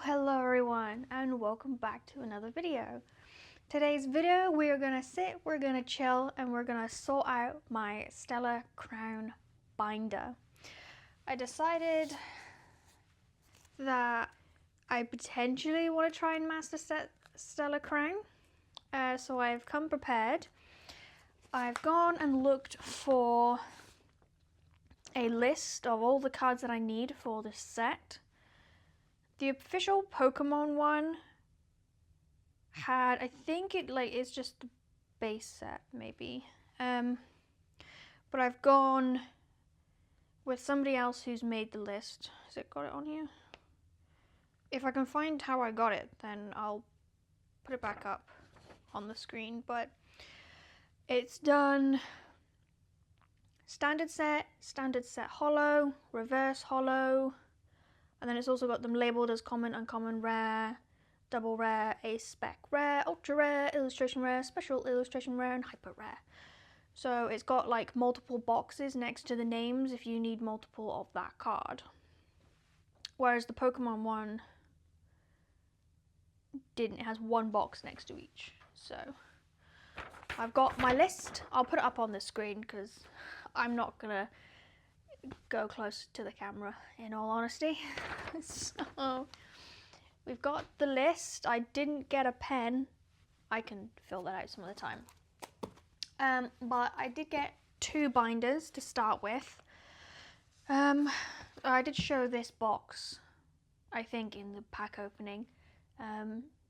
Hello everyone, and welcome back to another video. Today's video, we're gonna chill, and we're gonna sort out my Stellar Crown binder. I decided that I potentially want to try and master Stellar Crown, so I've come prepared. I've gone and looked for a list of all the cards that I need for this set. The official Pokemon one had, I think it's just the base set maybe, but I've gone with somebody else who's made the list. Has it got it on here? If I can find how I got it, then I'll put it back up on the screen, but it's done standard set holo, reverse holo, and then it's also got them labeled as common, uncommon, rare, double rare, ace spec rare, ultra rare, illustration rare, special illustration rare, and hyper rare. So it's got like multiple boxes next to the names if you need multiple of that card. Whereas the Pokemon one didn't, it has one box next to each. So I've got my list. I'll put it up on the screen because I'm not gonna go close to the camera in all honesty. So we've got the list. I didn't get a pen. I can fill that out some other time. But I did get two binders to start with. I did show this box, I think, in the pack opening.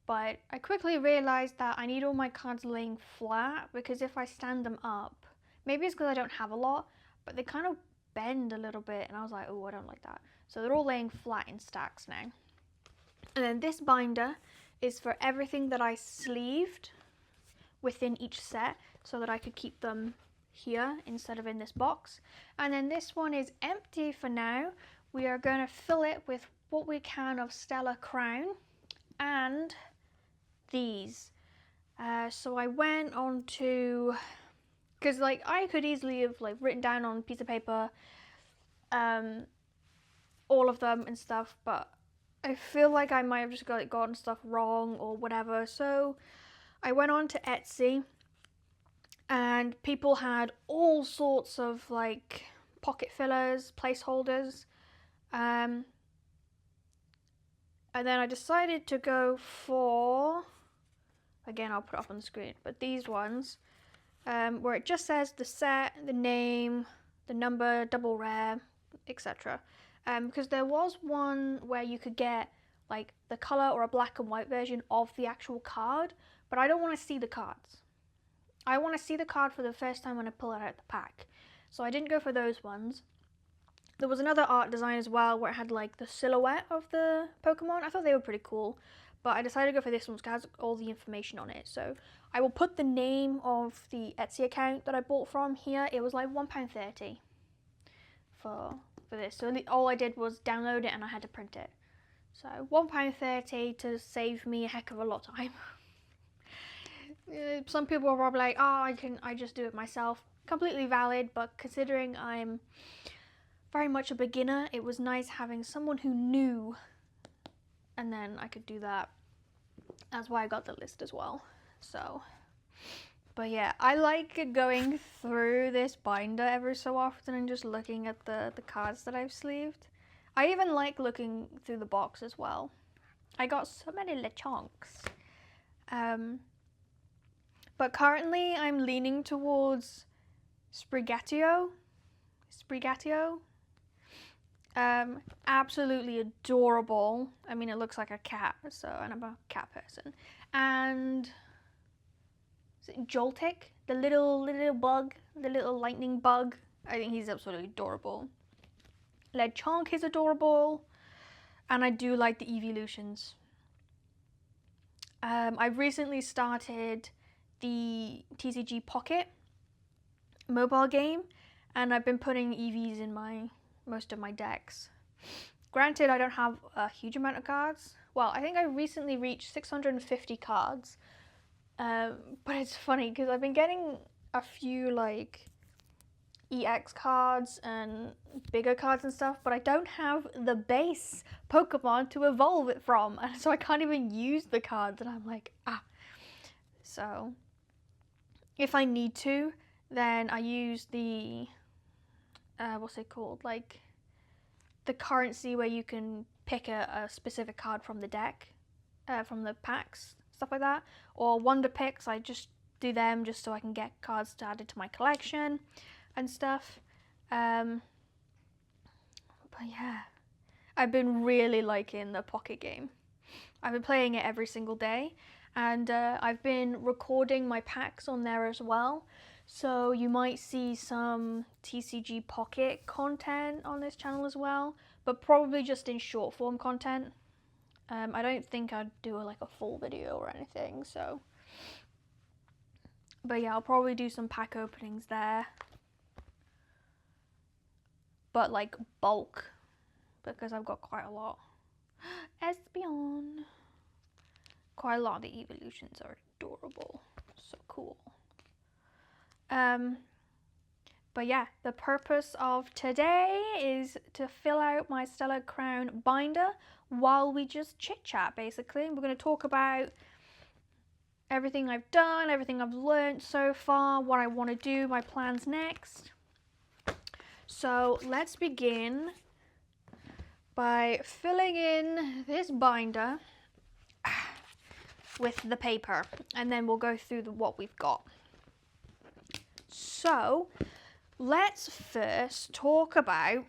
But I quickly realized that I need all my cards laying flat, because if I stand them up, maybe it's because I don't have a lot, but they kind of bend a little bit, and I was like, oh, I don't like that. So they're all laying flat in stacks now. And then this binder is for everything that I sleeved within each set, so that I could keep them here instead of in this box. And then this one is empty for now. We are going to fill it with what we can of Stellar Crown and these. So I went on to, because like I could easily have like written down on a piece of paper all of them and stuff, but I feel like I might have just gotten stuff wrong or whatever. So I went on to Etsy, and people had all sorts of like pocket fillers, placeholders, and then I decided to go for, again I'll put it up on the screen, but these ones where it just says the set, the name, the number, double rare, etc. Because there was one where you could get like the color or a black and white version of the actual card, but I don't want to see the cards. I want to see the card for the first time when I pull it out of the pack. So I didn't go for those ones. There was another art design as well where it had like the silhouette of the Pokemon. I thought they were pretty cool, but I decided to go for this one because it has all the information on it. So I will put the name of the Etsy account that I bought from here. It was like £1.30 for this. So all I did was download it and I had to print it. So £1.30 to save me a heck of a lot of time. Some people are probably like, oh, I just do it myself. Completely valid, but considering I'm very much a beginner, it was nice having someone who knew, and then I could do that. That's why I got the list as well. So, but yeah, I like going through this binder every so often and just looking at the cards that I've sleeved. I even like looking through the box as well. I got so many Lechonks. But currently I'm leaning towards Sprigatito. Absolutely adorable. I mean, it looks like a cat, and I'm a cat person. And is it Joltik? The little bug, the little lightning bug. I think he's absolutely adorable. Lechonk is adorable, and I do like the evolutions. I've recently started the TCG Pocket mobile game, and I've been putting EVs in most of my decks. Granted, I don't have a huge amount of cards. Well, I think I recently reached 650 cards, but it's funny because I've been getting a few like EX cards and bigger cards and stuff, but I don't have the base Pokemon to evolve it from, and so I can't even use the cards, and I'm like, So if I need to, then I use the what's it called, like the currency where you can pick a specific card from the deck, from the packs, stuff like that, or Wonder Picks. I just do them just so I can get cards to add into my collection and stuff. But yeah, I've been really liking the Pocket game. I've been playing it every single day, and I've been recording my packs on there as well. So you might see some TCG Pocket content on this channel as well, but probably just in short form content. I don't think I'd do like a full video or anything, so. But yeah, I'll probably do some pack openings there. But like bulk, because I've got quite a lot. Espeon. Quite a lot of the evolutions are adorable. So cool. But yeah, the purpose of today is to fill out my Stellar Crown binder while we just chit chat, basically. We're going to talk about everything I've done, everything I've learned so far, what I want to do, my plans next. So let's begin by filling in this binder with the paper, and then we'll go through what we've got. So let's first talk about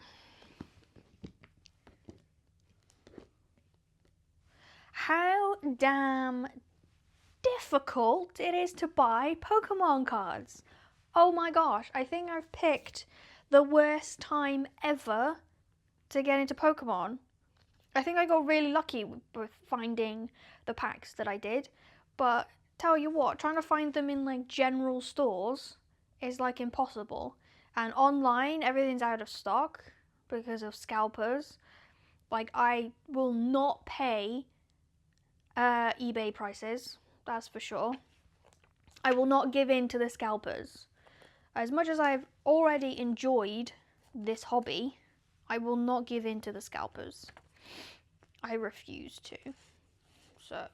how damn difficult it is to buy Pokemon cards. Oh my gosh, I think I've picked the worst time ever to get into Pokemon. I think I got really lucky with finding the packs that I did, but tell you what, trying to find them in like general stores is like impossible. And online, everything's out of stock because of scalpers. Like, I will not pay eBay prices, that's for sure. I will not give in to the scalpers. As much as I've already enjoyed this hobby, I will not give in to the scalpers. I refuse to. So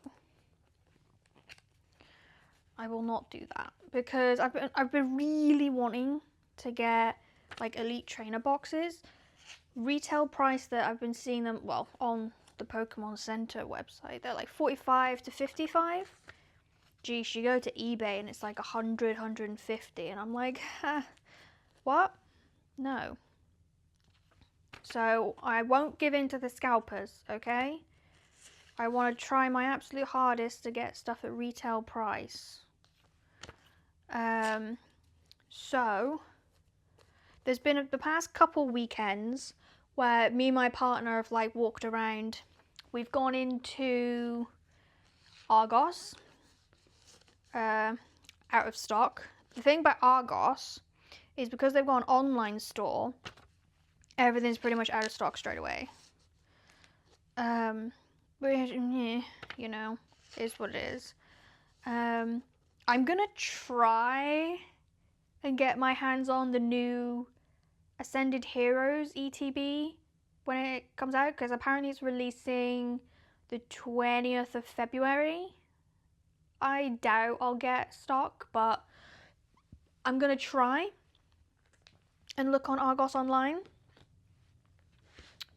I will not do that, because I've been really wanting to get like Elite Trainer boxes. Retail price that I've been seeing them, well, on the Pokemon Center website, they're like 45 to 55. Geez, you go to eBay and it's like 100, 150, and I'm like, what? No. So I won't give in to the scalpers, okay? I want to try my absolute hardest to get stuff at retail price. So there's been the past couple weekends where me and my partner have like walked around. We've gone into Argos, out of stock. The thing about Argos is because they've got an online store, everything's pretty much out of stock straight away. But you know, is what it is. I'm gonna try and get my hands on the new Ascended Heroes ETB when it comes out, because apparently it's releasing the 20th of February. I doubt I'll get stock, but I'm gonna try and look on Argos online.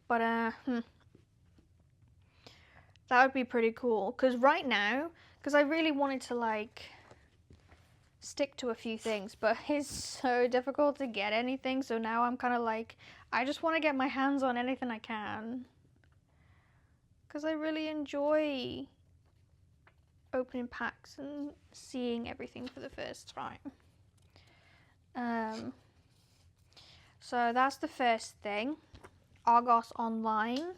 But that would be pretty cool, because right now, because I really wanted to like stick to a few things, but it's so difficult to get anything, so now I'm kind of like, I just want to get my hands on anything I can, because I really enjoy opening packs and seeing everything for the first time. So that's the first thing, Argos online.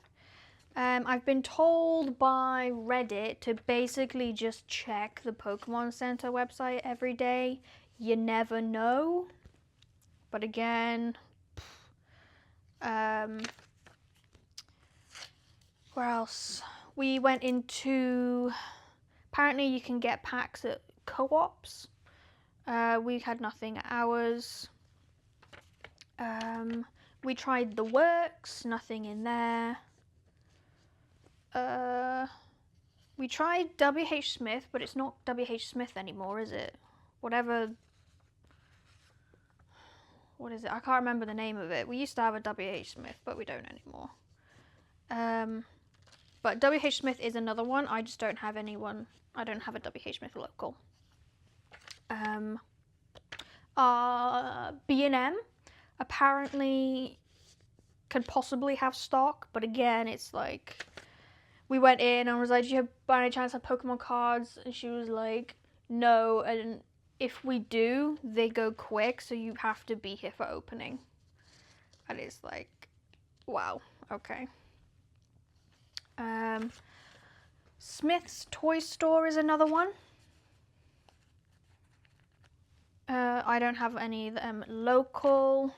I've been told by Reddit to basically just check the Pokemon Center website every day. You never know. But again, where else? We went into, apparently you can get packs at co-ops. We had nothing at ours. We tried the works, nothing in there. We tried W.H. Smith, but it's not W.H. Smith anymore, is it? Whatever. What is it? I can't remember the name of it. We used to have a W.H. Smith, but we don't anymore. But W.H. Smith is another one. I just don't have anyone. I don't have a W.H. Smith local. B&M apparently could possibly have stock, but again, it's like, we went in and was like, do you have, by any chance, have Pokemon cards? And she was like, no, and if we do, they go quick, so you have to be here for opening. And it's like, wow, okay. Smith's Toy Store is another one. I don't have any of them local.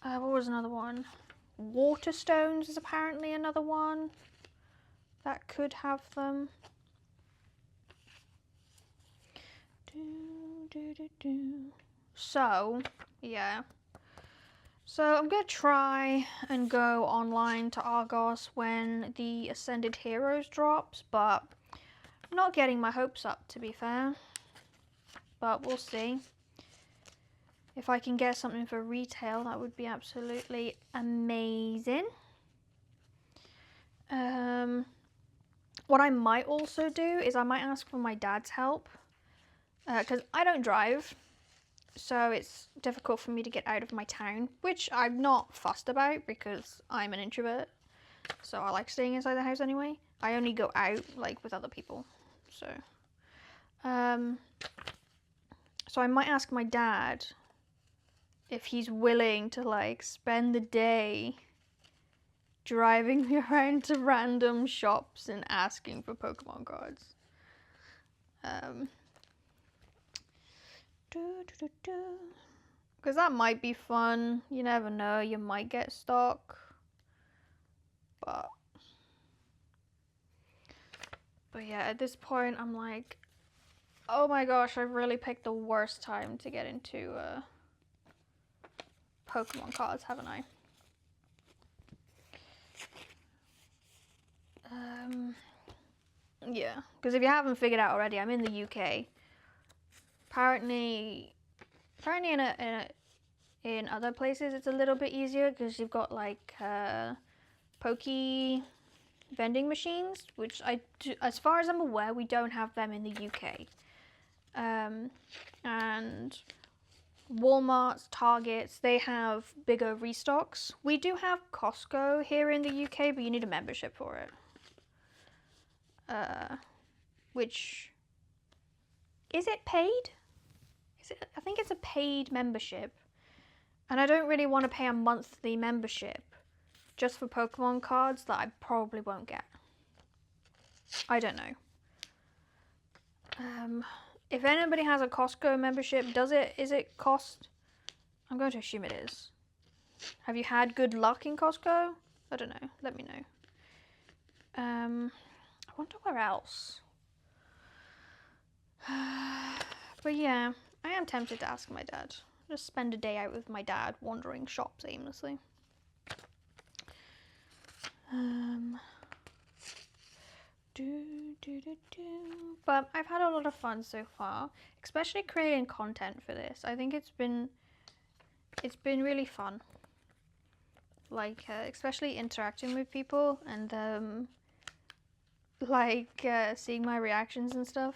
What was another one? Waterstones is apparently another one that could have them. So, yeah. So I'm going to try and go online to Argos when the Ascended Heroes drops, but I'm not getting my hopes up, to be fair. But we'll see. If I can get something for retail, that would be absolutely amazing. What I might also do is I might ask for my dad's help, because I don't drive, so it's difficult for me to get out of my town, which I'm not fussed about because I'm an introvert, so I like staying inside the house anyway. I only go out like with other people, so I might ask my dad if he's willing to like spend the day driving me around to random shops and asking for Pokemon cards. Because that might be fun. You never know, you might get stock. But yeah, at this point I'm like, oh my gosh, I've really picked the worst time to get into Pokemon cards, haven't I? Yeah, because if you haven't figured out already, I'm in the UK. Apparently in other places it's a little bit easier because you've got like Poke vending machines, which as far as I'm aware, we don't have them in the UK. And Walmart's, Targets, they have bigger restocks. We do have Costco here in the UK, but you need a membership for it. Which, is it paid? I think it's a paid membership. And I don't really want to pay a monthly membership just for Pokemon cards that I probably won't get. I don't know. If anybody has a Costco membership, is it cost? I'm going to assume it is. Have you had good luck in Costco? I don't know. Let me know. I wonder where else. But yeah, I am tempted to ask my dad. Just spend a day out with my dad wandering shops aimlessly. But I've had a lot of fun so far, especially creating content for this. I think it's been really fun. Like especially interacting with people and seeing my reactions and stuff.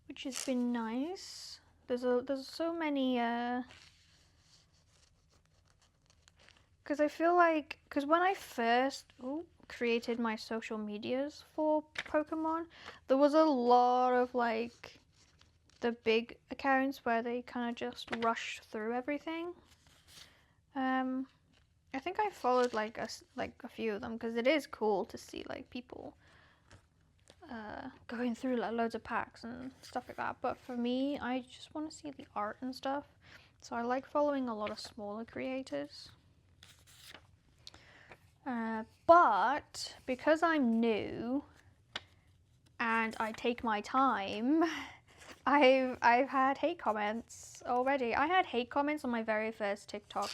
Which has been nice. There's so many because I feel like, because when I first created my social medias for Pokemon, there was a lot of like the big accounts where they kind of just rushed through everything. I think I followed like a few of them because it is cool to see like people going through like loads of packs and stuff like that. But for me, I just want to see the art and stuff. So I like following a lot of smaller creators. But because I'm new, and I take my time, I've had hate comments already. I had hate comments on my very first TikTok.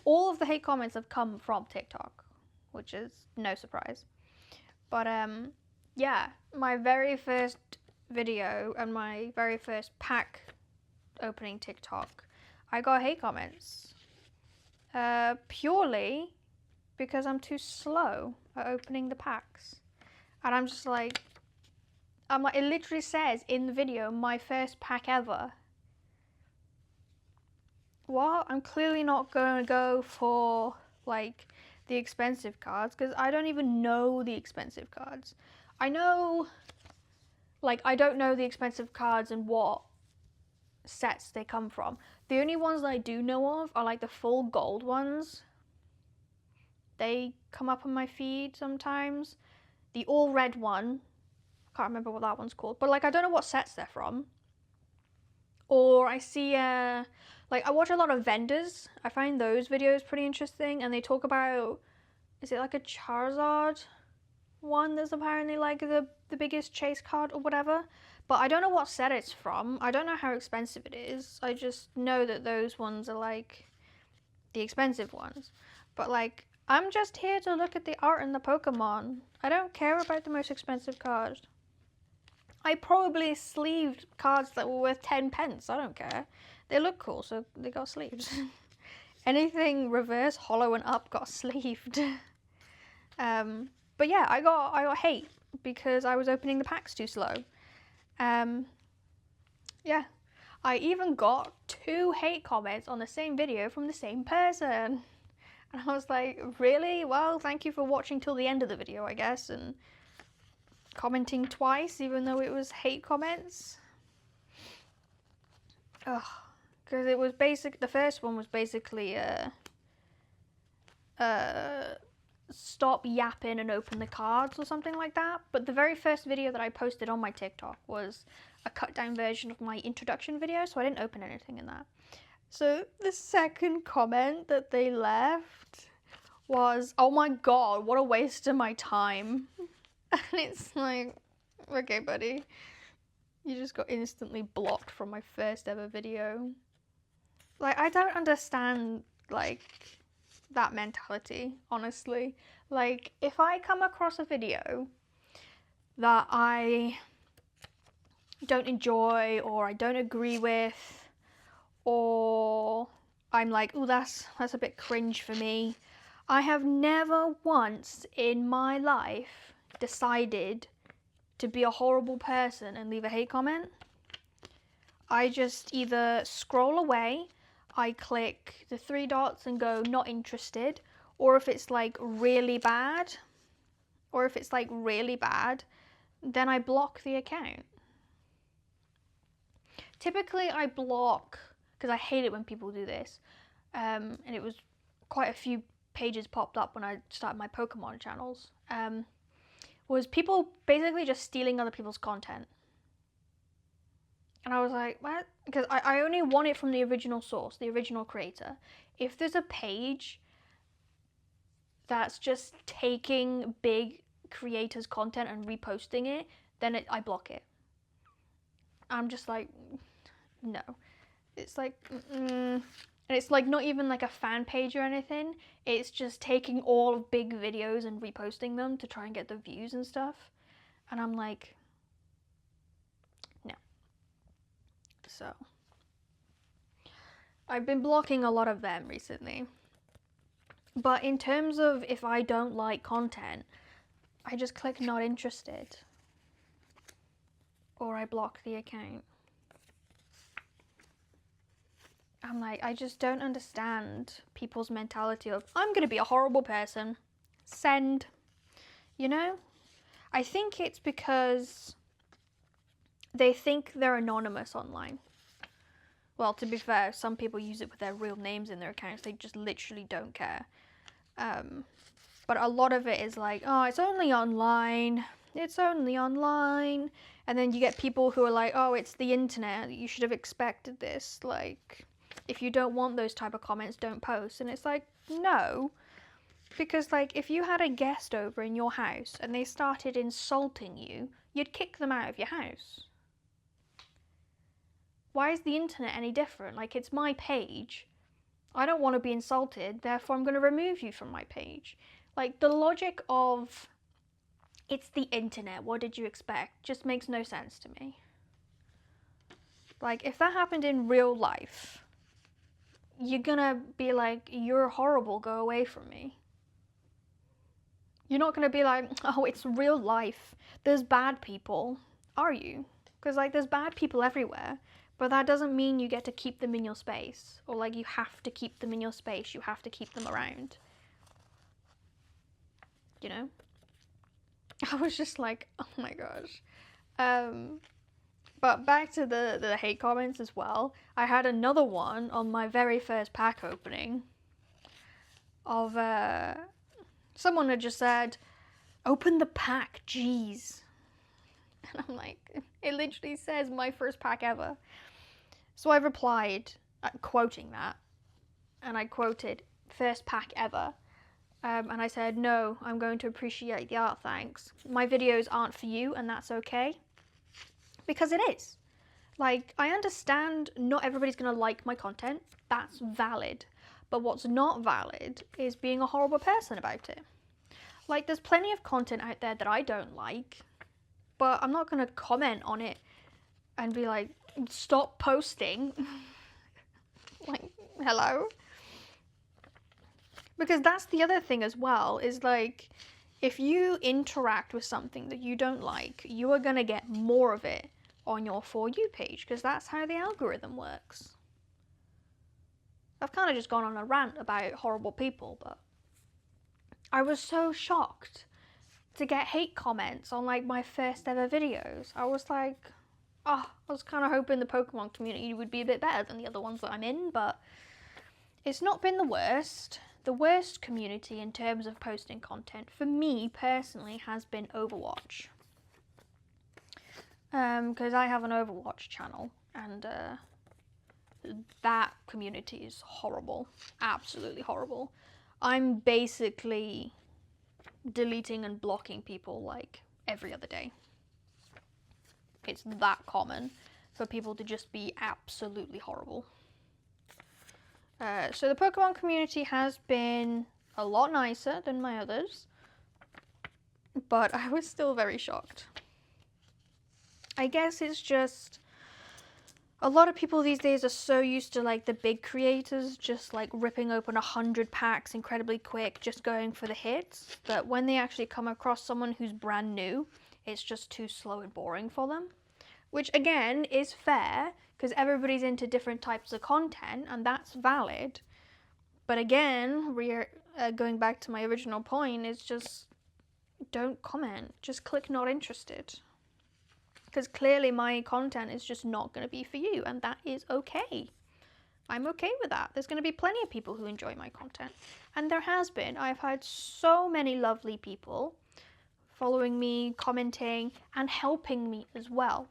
All of the hate comments have come from TikTok, which is no surprise. But yeah, my very first video and my very first pack opening TikTok, I got hate comments. Purely because I'm too slow at opening the packs. And I'm like, it literally says in the video, my first pack ever. What? I'm clearly not going to go for, like, the expensive cards, because I don't even know the expensive cards. I know, like, I don't know the expensive cards and what sets they come from. The only ones that I do know of are, like, the full gold ones. They come up on my feed sometimes. The all red one, I can't remember what that one's called, but, like, I don't know what sets they're from. Or I see, like, I watch a lot of vendors. I find those videos pretty interesting, and they talk about, is it like a Charizard one that's apparently like the biggest chase card or whatever? But I don't know what set it's from. I don't know how expensive it is. I just know that those ones are like the expensive ones. But like, I'm just here to look at the art and the Pokemon. I don't care about the most expensive cards. I probably sleeved cards that were worth 10 pence. I don't care. They look cool, so they got sleeves. Anything reverse, hollow, and up got sleeved. But yeah, I got hate because I was opening the packs too slow. Yeah, I even got 2 hate comments on the same video from the same person. And I was like, really? Well, thank you for watching till the end of the video, I guess, and commenting twice, even though it was hate comments. Ugh. Because it was the first one was basically, stop yapping and open the cards or something like that. But the very first video that I posted on my TikTok was a cut down version of my introduction video, so I didn't open anything in that. So the second comment that they left was, oh my god, what a waste of my time. And it's like, okay, buddy, you just got instantly blocked from my first ever video. Like, I don't understand, like, that mentality, honestly. Like, if I come across a video that I don't enjoy or I don't agree with, or I'm like, ooh, that's a bit cringe for me, I have never once in my life decided to be a horrible person and leave a hate comment. I just either scroll away, I click the 3 dots and go not interested, or if it's like really bad, then I block the account. Typically I block, because I hate it when people do this, and it was quite a few pages popped up when I started my Pokemon channels, was people basically just stealing other people's content. And I was like, what? Because I only want it from the original source, the original creator. If there's a page that's just taking big creators' content and reposting it, then I block it. I'm just like, no. It's like, and it's like not even like a fan page or anything. It's just taking all of big videos and reposting them to try and get the views and stuff. And I'm like, no. So I've been blocking a lot of them recently. But in terms of if I don't like content, I just click not interested. Or I block the account. I'm like, I just don't understand people's mentality of, I'm going to be a horrible person. Send. You know? I think it's because they think they're anonymous online. Well, to be fair, some people use it with their real names in their accounts. They just literally don't care. But a lot of it is like, oh, it's only online. It's only online. And then you get people who are like, oh, it's the internet. You should have expected this. Like, if you don't want those type of comments, don't post. And it's like, no. Because, like, if you had a guest over in your house and they started insulting you, you'd kick them out of your house. Why is the internet any different? Like, it's my page. I don't want to be insulted, therefore I'm going to remove you from my page. Like, the logic of it's the internet, what did you expect, just makes no sense to me. Like, if that happened in real life, you're gonna be like, you're horrible, go away from me. You're not gonna be like, oh, it's real life, there's bad people, are you? Because, like, there's bad people everywhere, but that doesn't mean you get to keep them in your space, or like you have to keep them in your space, you have to keep them around. You know? I was just like, oh my gosh. But back to the hate comments as well. I had another one on my very first pack opening of someone had just said, open the pack, jeez. And I'm like, it literally says my first pack ever. So I replied, quoting that, and I quoted, first pack ever. And I said, no, I'm going to appreciate the art, thanks. My videos aren't for you, and that's okay. Because it is. Like, I understand not everybody's going to like my content. That's valid. But what's not valid is being a horrible person about it. Like, there's plenty of content out there that I don't like, but I'm not going to comment on it and be like, stop posting. Like, hello? Because that's the other thing as well, is like, if you interact with something that you don't like, you are going to get more of it on your For You page, because that's how the algorithm works. I've kind of just gone on a rant about horrible people, but I was so shocked to get hate comments on like my first ever videos. I was like, oh, I was kind of hoping the Pokemon community would be a bit better than the other ones that I'm in, but it's not been the worst. The worst community in terms of posting content for me personally has been Overwatch. Because I have an Overwatch channel, and that community is horrible. Absolutely horrible. I'm basically deleting and blocking people like every other day. It's that common for people to just be absolutely horrible. So the Pokemon community has been a lot nicer than my others, but I was still very shocked. I guess it's just a lot of people these days are so used to like the big creators just like ripping open 100 packs incredibly quick, just going for the hits, that when they actually come across someone who's brand new, it's just too slow and boring for them. Which again is fair, because everybody's into different types of content, and that's valid. But again, going back to my original point, is just don't comment. Just click not interested. Because clearly my content is just not going to be for you, and that is okay. I'm okay with that. There's going to be plenty of people who enjoy my content. And there has been. I've had so many lovely people following me, commenting, and helping me as well.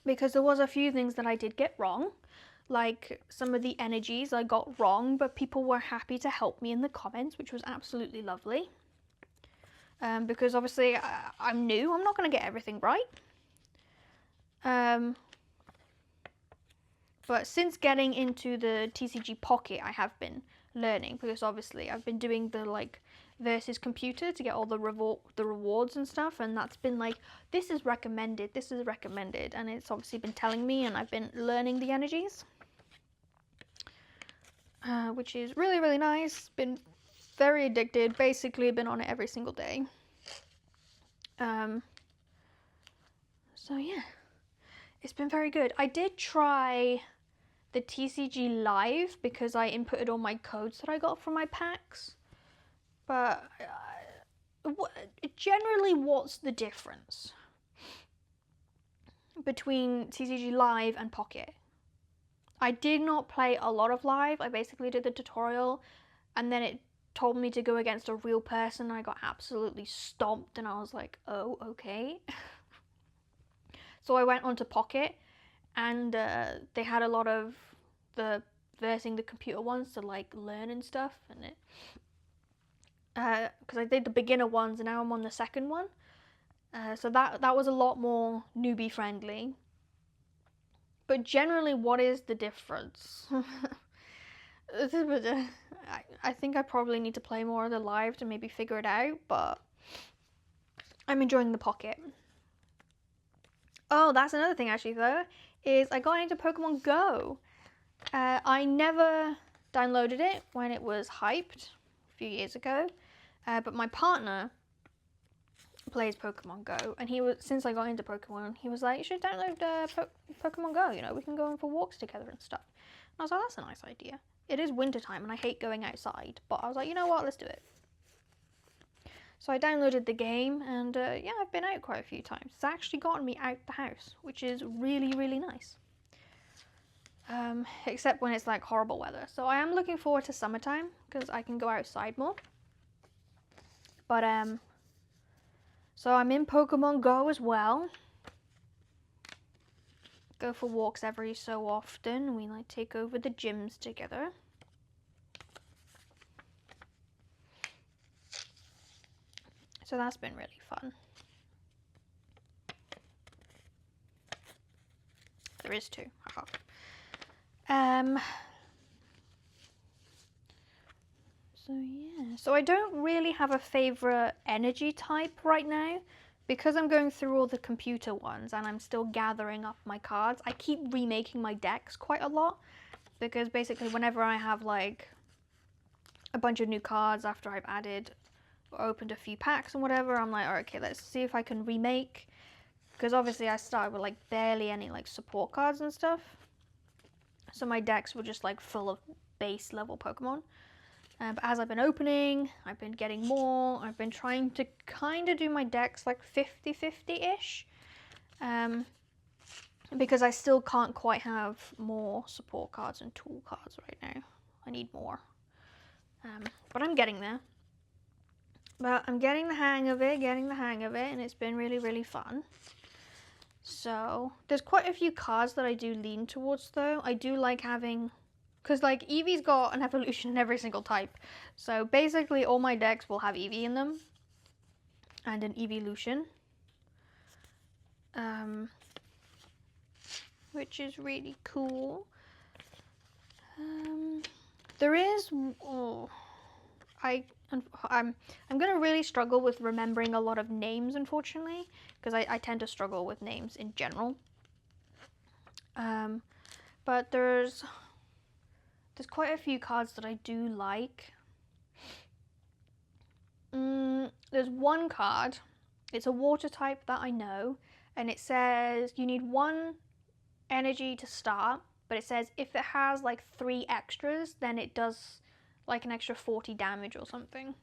Because there was a few things that I did get wrong, like some of the energies I got wrong, but people were happy to help me in the comments, which was absolutely lovely. Because obviously I'm new, I'm not going to get everything right. But since getting into the TCG Pocket, I have been learning, because obviously I've been doing the like versus computer to get all the rewards and stuff, and that's been like, this is recommended, and it's obviously been telling me, and I've been learning the energies, which is really, really nice. Been very addicted, basically been on it every single day. So yeah, it's been very good. I did try the TCG Live because I inputted all my codes that I got from my packs. But generally, what's the difference between TCG Live and Pocket? I did not play a lot of Live. I basically did the tutorial, and then it told me to go against a real person. I got absolutely stomped, and I was like, oh, okay. So I went onto Pocket, and they had a lot of the versing the computer ones to like learn and stuff, and it. Because I did the beginner ones and now I'm on the second one, So that was a lot more newbie friendly. But generally, what is the difference? I think I probably need to play more of the live to maybe figure it out, but I'm enjoying the pocket. Oh, that's another thing actually though, is I got into Pokemon Go. I never downloaded it when it was hyped a few years ago, but my partner plays Pokemon Go, and since I got into Pokemon, he was like, you should download Pokemon Go, you know, we can go for walks together and stuff. And I was like, that's a nice idea. It is wintertime and I hate going outside, but I was like, you know what, let's do it. So I downloaded the game, and yeah, I've been out quite a few times. It's actually gotten me out the house, which is really, really nice. Except when it's like horrible weather. So I am looking forward to summertime, because I can go outside more. But so I'm in Pokemon Go as well. Go for walks every so often. We like take over the gyms together. So that's been really fun. There is two. So yeah. So I don't really have a favorite energy type right now. Because I'm going through all the computer ones and I'm still gathering up my cards, I keep remaking my decks quite a lot. Because basically whenever I have like a bunch of new cards after I've added or opened a few packs and whatever, I'm like, alright, okay, let's see if I can remake. Because obviously I started with like barely any like support cards and stuff. So my decks were just like full of base level Pokemon. But as I've been opening, I've been getting more. I've been trying to kind of do my decks like 50-50-ish. Because I still can't quite have more support cards and tool cards right now. I need more. But I'm getting there. But I'm getting the hang of it, and it's been really, really fun. So, there's quite a few cards that I do lean towards though. I do like having... Because, like, Eevee's got an evolution in every single type. So, basically, all my decks will have Eevee in them. And an evolution. Which is really cool. There is... Oh, I'm going to really struggle with remembering a lot of names, unfortunately. Because I tend to struggle with names in general. But there's quite a few cards that I do like. There's one card. It's a water type that I know. And it says you need 1 energy to start. But it says if it has like 3 extras, then it does like an extra 40 damage or something.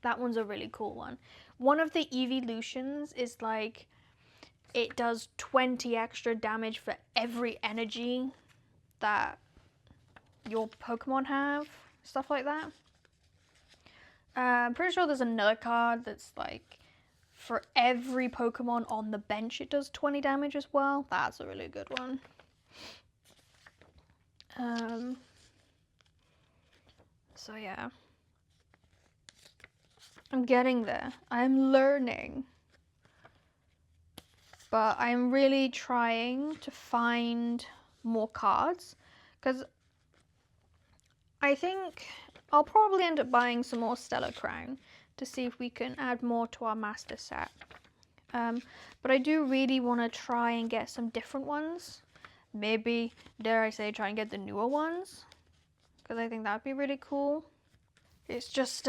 That one's a really cool one. One of the evolutions is like it does 20 extra damage for every energy that your Pokemon have, stuff like that. I'm pretty sure there's another card that's like for every Pokemon on the bench it does 20 damage as well. That's a really good one. So yeah. I'm getting there. I'm learning. But I'm really trying to find more cards because I think I'll probably end up buying some more Stellar Crown to see if we can add more to our master set. But I do really want to try and get some different ones. Maybe, dare I say, try and get the newer ones. Because I think that would be really cool. It's just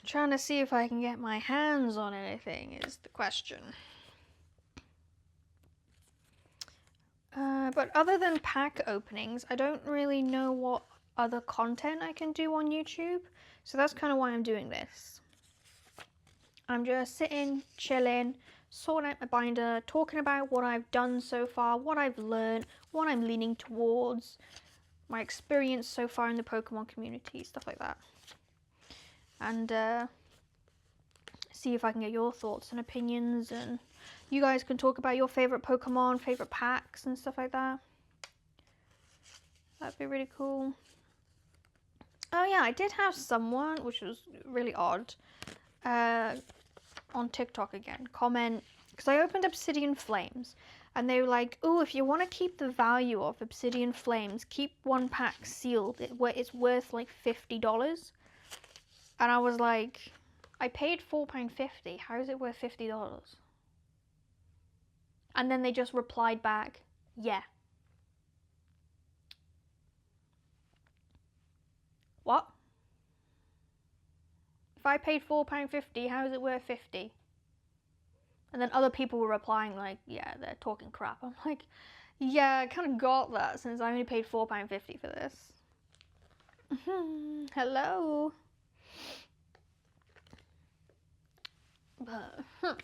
trying to see if I can get my hands on anything is the question. But other than pack openings, I don't really know what other content I can do on YouTube. So that's kind of why I'm doing this. I'm just sitting, chilling, sorting out my binder, talking about what I've done so far, what I've learned, what I'm leaning towards, my experience so far in the Pokemon community, stuff like that. And see if I can get your thoughts and opinions, and you guys can talk about your favorite Pokemon, favorite packs and stuff like that. That'd be really cool. Oh yeah, I did have someone, which was really odd, on TikTok again comment, because I opened Obsidian Flames and they were like, oh, if you want to keep the value of Obsidian Flames, keep one pack sealed. It's worth like $50. And I was like, I paid £4.50. How is it worth $50? And then they just replied back, yeah. What? If I paid £4.50, how is it worth 50? And then other people were replying like, yeah, they're talking crap. I'm like, yeah, I kind of got that since I only paid £4.50 for this. Hello. But,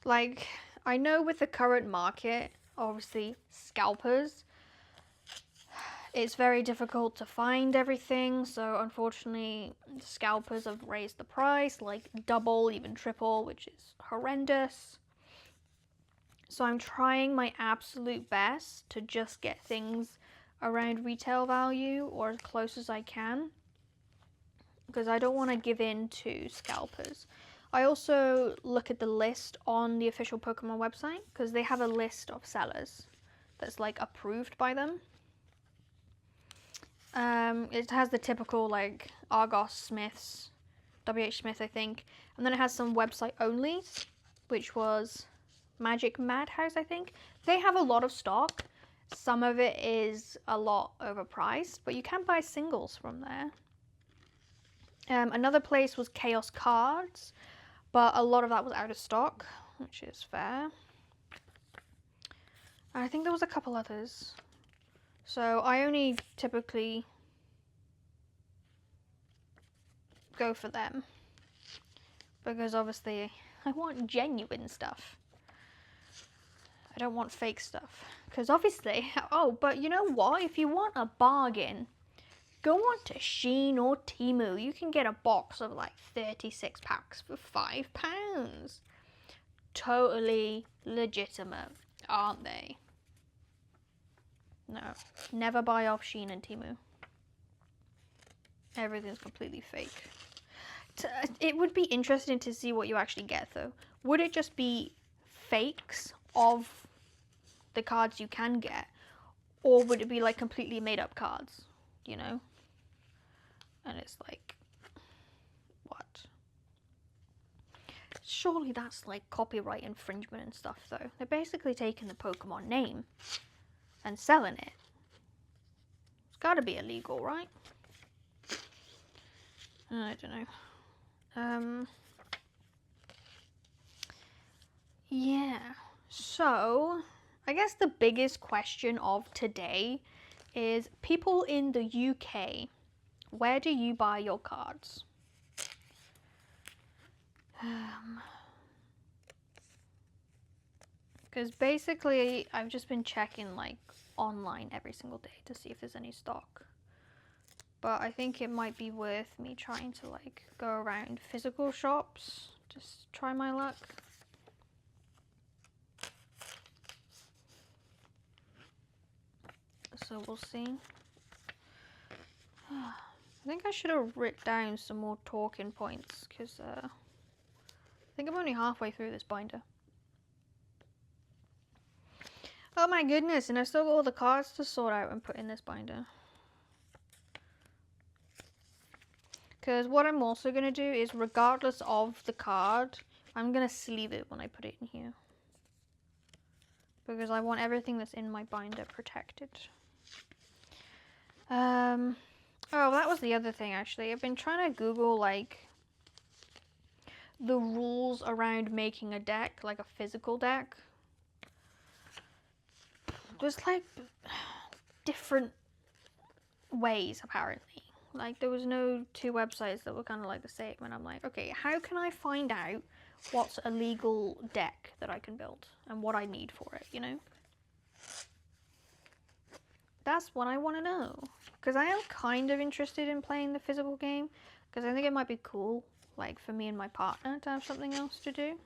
like, I know with the current market, obviously, scalpers, it's very difficult to find everything, so unfortunately, scalpers have raised the price, like double, even triple, which is horrendous. So I'm trying my absolute best to just get things around retail value or as close as I can, because I don't want to give in to scalpers. I also look at the list on the official Pokemon website, because they have a list of sellers that's like approved by them. It has the typical like Argos Smiths, WH Smith I think, and then it has some website only, which was Magic Madhouse I think. They have a lot of stock. Some of it is a lot overpriced, but you can buy singles from there. Another place was Chaos Cards, but a lot of that was out of stock, which is fair. I think there was a couple others. So I only typically go for them, because obviously I want genuine stuff. I don't want fake stuff, because obviously, oh, but you know what? If you want a bargain, go on to Shein or Temu. You can get a box of like 36 packs for £5. Totally legitimate, aren't they? No, never buy off Shein and Temu. Everything's completely fake. It would be interesting to see what you actually get though. Would it just be fakes of the cards you can get, or would it be like completely made up cards, you know? And it's like, what? Surely that's like copyright infringement and stuff though. They're basically taking the Pokemon name and selling it. It's gotta be illegal, right? I don't know. Yeah, so I guess the biggest question of today is people in the UK, where do you buy your cards? Because basically I've just been checking like online every single day to see if there's any stock. But I think it might be worth me trying to like go around physical shops, just try my luck. So we'll see. I think I should have written down some more talking points, because I think I'm only halfway through this binder. Oh my goodness, and I still got all the cards to sort out and put in this binder. Because what I'm also going to do is, regardless of the card, I'm going to sleeve it when I put it in here. Because I want everything that's in my binder protected. Oh, that was the other thing actually. I've been trying to Google like the rules around making a deck, like a physical deck. There's like different ways apparently. Like there was no two websites that were kind of like the same, and I'm like, okay, how can I find out what's a legal deck that I can build and what I need for it, you know? That's what I want to know, because I am kind of interested in playing the physical game, because I think it might be cool, like for me and my partner to have something else to do.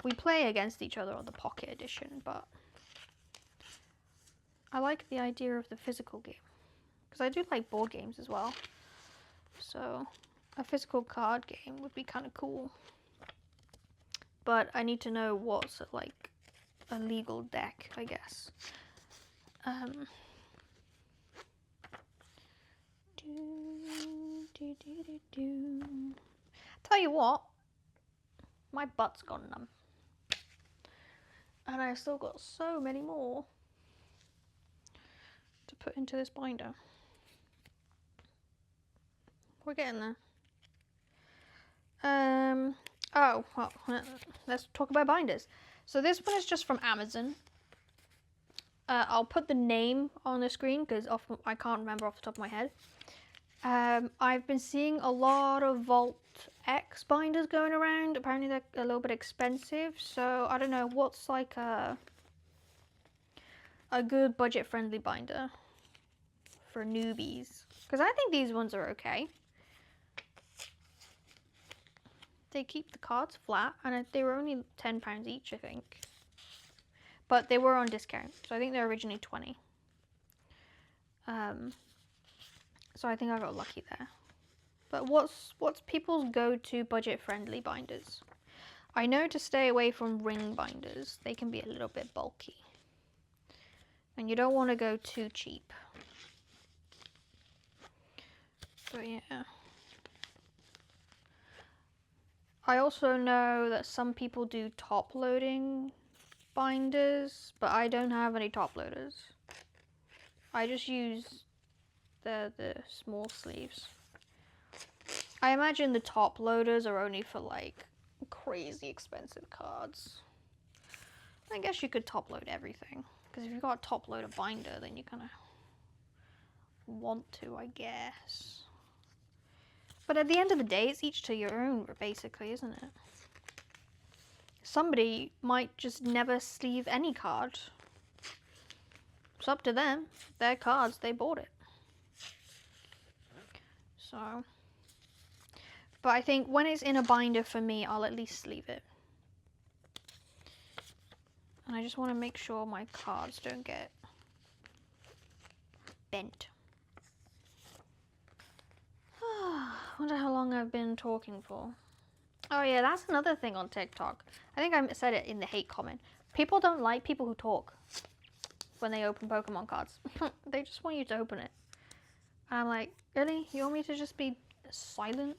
We play against each other on the Pocket Edition, but I like the idea of the physical game, because I do like board games as well, so a physical card game would be kind of cool. but I need to know what's like a legal deck, I guess. Tell you what, my butt's gone numb. And I've still got so many more to put into this binder. We're getting there. Oh, well, let's talk about binders. So this one is just from Amazon. I'll put the name on the screen because I can't remember off the top of my head. I've been seeing a lot of Vault X binders going around. Apparently they're a little bit expensive, so I don't know what's like a good budget-friendly binder for newbies. Because I think these ones are okay. They keep the cards flat, and they were only £10 each, I think. But they were on discount, so I think they're originally 20. So I think I got lucky there. But what's people's go-to budget-friendly binders? I know to stay away from ring binders. They can be a little bit bulky. And you don't want to go too cheap. But yeah. I also know that some people do top-loading binders, but I don't have any top-loaders. I just use the small sleeves. I imagine the top-loaders are only for like crazy expensive cards. I guess you could top-load everything, because if you've got a top-loader binder, then you kind of want to, I guess. But at the end of the day, it's each to your own, basically, isn't it? Somebody might just never sleeve any card. It's up to them. Their cards, they bought it. So. But I think when it's in a binder for me, I'll at least sleeve it. And I just want to make sure my cards don't get bent. Wonder how long I've been talking for. Oh yeah, that's another thing on TikTok. I think I said it in the hate comment. People don't like people who talk when they open Pokemon cards. They just want you to open it. And I'm like, really? You want me to just be silent?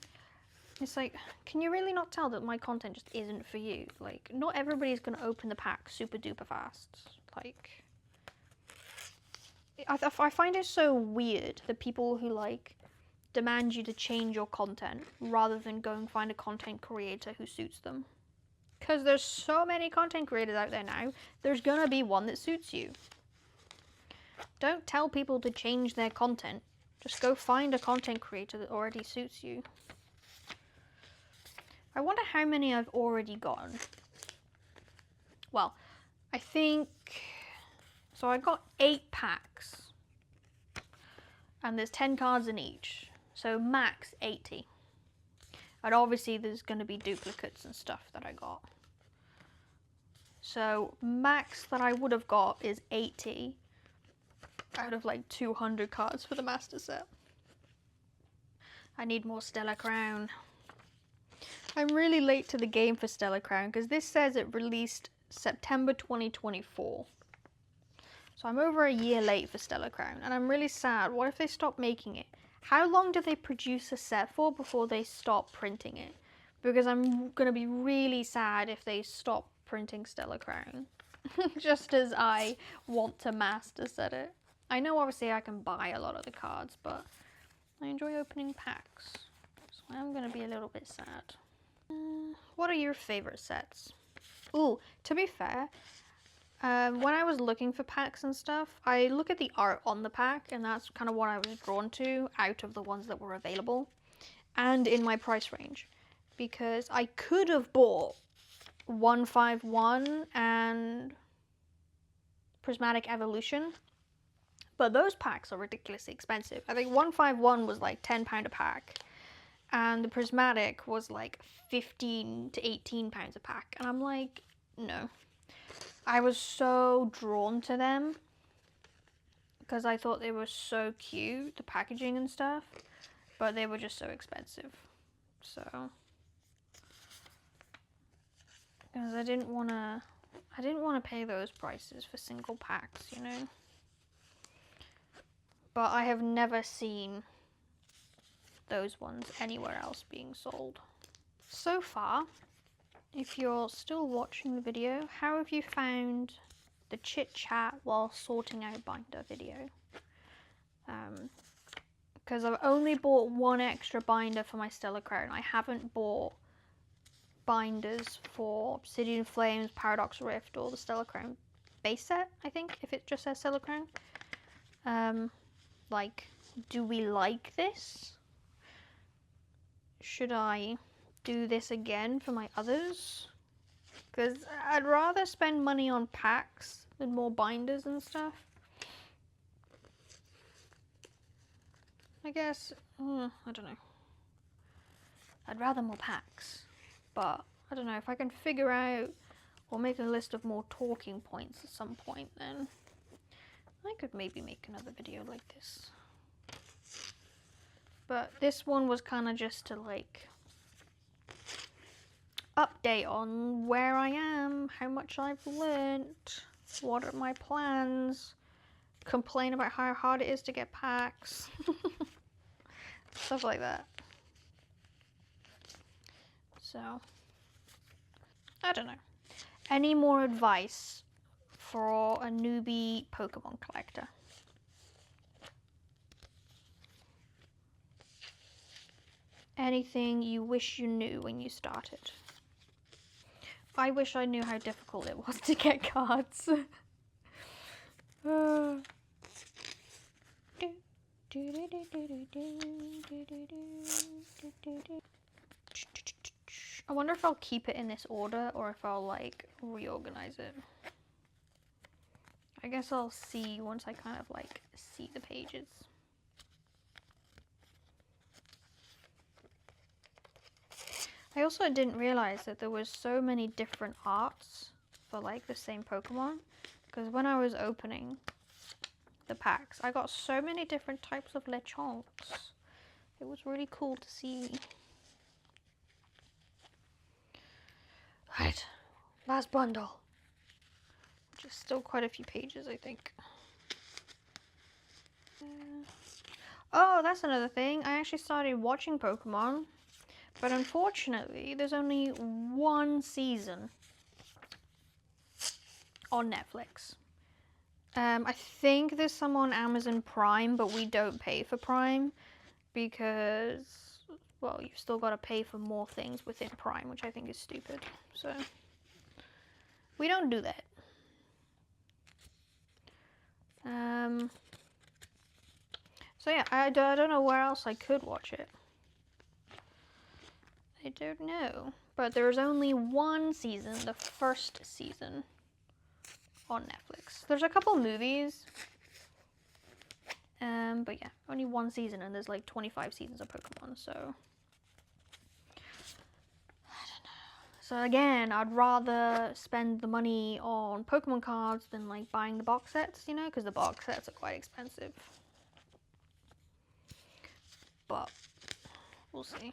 It's like, can you really not tell that my content just isn't for you? Like, not everybody's gonna open the pack super duper fast. Like, I find it so weird that people who like demand you to change your content rather than go and find a content creator who suits them. Because there's so many content creators out there now, there's gonna be one that suits you. Don't tell people to change their content. Just go find a content creator that already suits you. I wonder how many I've already gotten. Well, I think... So I got 8 packs. And there's 10 cards in each. So max 80. And obviously there's going to be duplicates and stuff that I got. So max that I would have got is 80 out of like 200 cards for the master set. I need more Stellar Crown. I'm really late to the game for Stellar Crown because this says it released September 2024. So I'm over a year late for Stellar Crown and I'm really sad. What if they stop making it? How long do they produce a set for before they stop printing it? Because I'm going to be really sad if they stop printing Stellar Crown. Just as I want to master set it. I know obviously I can buy a lot of the cards, but I enjoy opening packs. So I'm going to be a little bit sad. What are your favorite sets? Ooh, to be fair, when I was looking for packs and stuff, I look at the art on the pack, and that's kind of what I was drawn to out of the ones that were available, and in my price range. Because I could have bought 151 and Prismatic Evolution, but those packs are ridiculously expensive. I think 151 was like £10 a pack, and the Prismatic was like 15 to 18 pounds a pack, and I'm like, no. I was so drawn to them because I thought they were so cute, the packaging and stuff, but they were just so expensive. So Because I didn't want to pay those prices for single packs, you know. But I have never seen those ones anywhere else being sold. So far, if you're still watching the video, how have you found the chit chat while sorting out binder video? Because I've only bought one extra binder for my Stellar Crown. I haven't bought binders for Obsidian Flames, Paradox Rift, or the Stellar Crown base set, I think, if it just says Stellar Crown. Like, do we like this? Should I do this again for my others? Because I'd rather spend money on packs than more binders and stuff. I guess, I don't know. I'd rather more packs, but I don't know, if I can figure out or make a list of more talking points at some point, then I could maybe make another video like this. But this one was kind of just to like update on where I am, how much I've learnt, what are my plans, complain about how hard it is to get packs, stuff like that. So, I don't know. Any more advice for a newbie Pokemon collector? Anything you wish you knew when you started? I wish I knew how difficult it was to get cards. I wonder if I'll keep it in this order or if I'll like reorganize it. I guess I'll see once I kind of like see the pages. I also didn't realize that there was so many different arts for like the same Pokemon, because when I was opening the packs, I got so many different types of Lechonks. It was really cool to see. Right, last bundle, which is still quite a few pages, I think. Oh, that's another thing. I actually started watching Pokemon, but unfortunately, there's only one season on Netflix. I think there's some on Amazon Prime, but we don't pay for Prime because, well, you've still got to pay for more things within Prime, which I think is stupid. So, we don't do that. So yeah, I don't know where else I could watch it. I don't know. But there was only one season, the first season, on Netflix. There's a couple movies. But yeah, only one season, and there's like 25 seasons of Pokemon, so I don't know. So again, I'd rather spend the money on Pokemon cards than like buying the box sets, you know, because the box sets are quite expensive. But we'll see.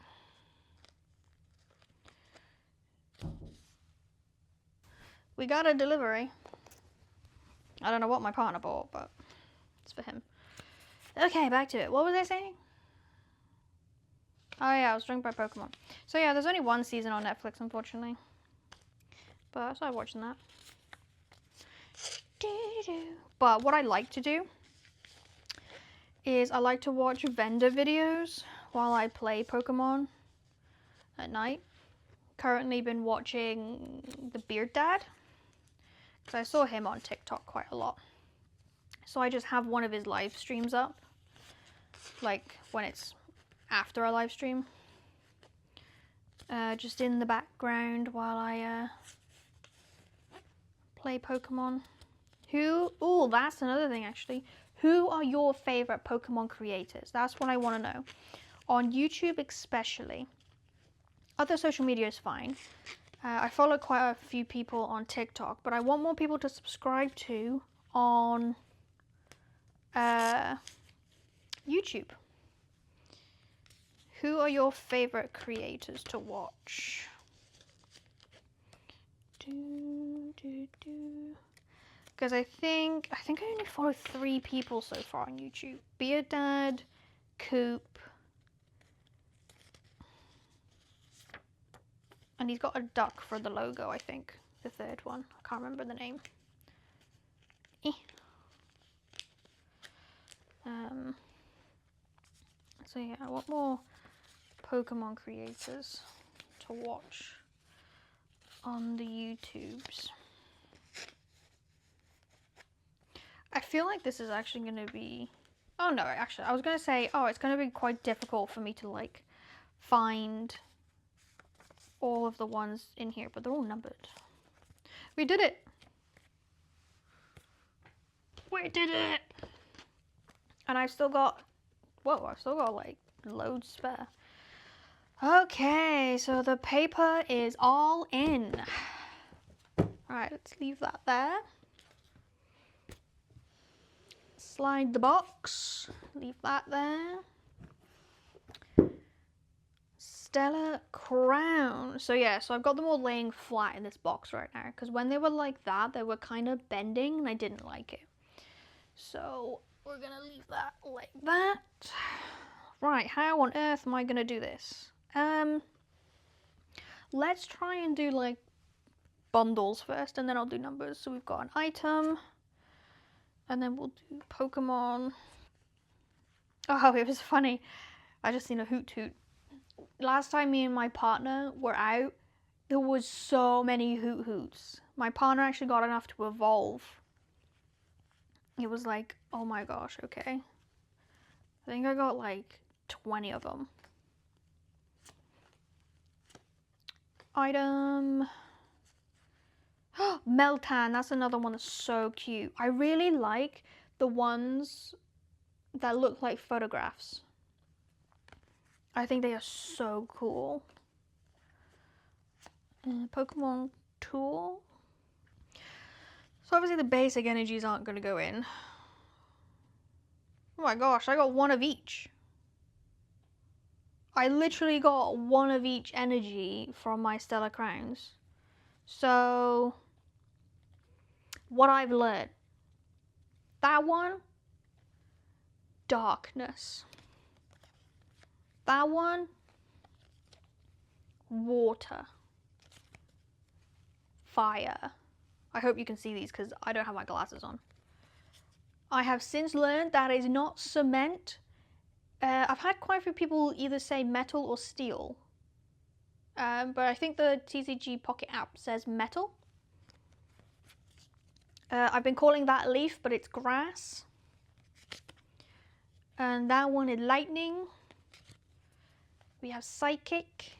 We got a delivery. I don't know what my partner bought, but it's for him. Okay, back to it. What was I saying? Oh yeah, I was drunk by Pokemon. So yeah, there's only one season on Netflix, unfortunately. But I started watching that. But what I like to do is I like to watch vendor videos while I play Pokemon at night. Currently been watching the Beard Dad, because I saw him on TikTok quite a lot. So I just have one of his live streams up, like when it's after a live stream, just in the background while I play Pokemon. Oh, that's another thing actually. Who are your favorite Pokemon creators? That's what I want to know. On YouTube especially. Other social media is fine. I follow quite a few people on TikTok, but I want more people to subscribe to on YouTube. Who are your favorite creators to watch? Because I think I only follow 3 people so far on YouTube. Beard Dad, Coop, and he's got a duck for the logo, I think. The 3rd one. I can't remember the name. So yeah, I want more Pokemon creators to watch on the YouTubes. I feel like this is actually going to be... Oh no, actually, I was going to say, it's going to be quite difficult for me to like find all of the ones in here, but they're all numbered. We did it! We did it! And I've still got... Whoa, I've still got like loads spare. Okay, so the paper is all in. Alright, let's leave that there. Slide the box. Leave that there. Stellar Crown. So yeah, so I've got them all laying flat in this box right now. Because when they were like that, they were kind of bending and I didn't like it. So we're going to leave that like that. Right, how on earth am I going to do this? Let's try and do like bundles first and then I'll do numbers. So we've got an item and then we'll do Pokemon. Oh, it was funny. I just seen a hoot hoot. Last time me and my partner were out, there was so many hoot hoots. My partner actually got enough to evolve. It was like, oh my gosh, okay. I think I got like 20 of them. Item. Meltan, that's another one that's so cute. I really like the ones that look like photographs. I think they are so cool. Pokemon Tool. So obviously the basic energies aren't going to go in. Oh my gosh, I got one of each. I literally got one of each energy from my Stellar Crowns. So, what I've learned. That one, darkness. That one, water. Fire. I hope you can see these because I don't have my glasses on. I have since learned that is not cement. I've had quite a few people either say metal or steel. But I think the TCG Pocket app says metal. I've been calling that leaf, but it's grass. And that one is lightning. We have psychic.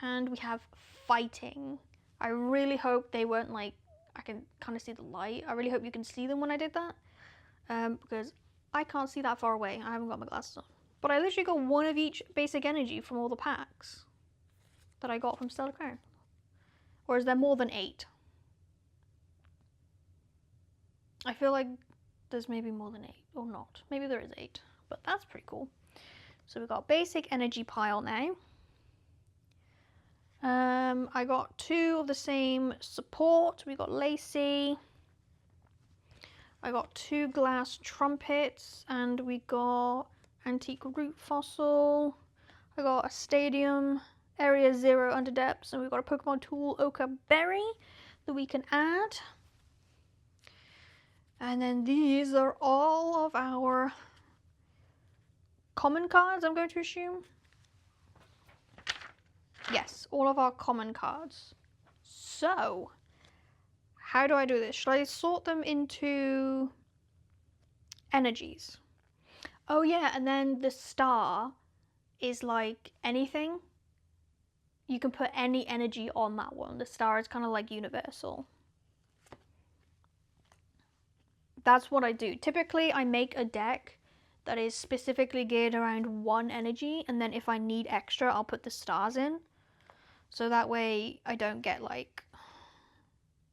And we have fighting. I really hope they weren't like, I can kind of see the light. I really hope you can see them when I did that. Because I can't see that far away. I haven't got my glasses on. But I literally got one of each basic energy from all the packs that I got from Stellar Crown. Or is there more than 8? I feel like there's maybe more than 8 or not. Maybe there is 8, but that's pretty cool. So we've got basic energy pile now. I got 2 of the same support. We got Lacey. I got 2 glass trumpets, and we got antique root fossil. I got a stadium, area 0 under depths, and we've got a Pokemon tool, Oka Berry, that we can add. And then these are all of our common cards, I'm going to assume. Yes, all of our common cards. So, how do I do this? Should I sort them into energies? Oh yeah, and then the star is like anything. You can put any energy on that one. The star is kind of like universal. That's what I do. Typically, I make a deck that is specifically geared around one energy, and then if I need extra, I'll put the stars in. So that way I don't get like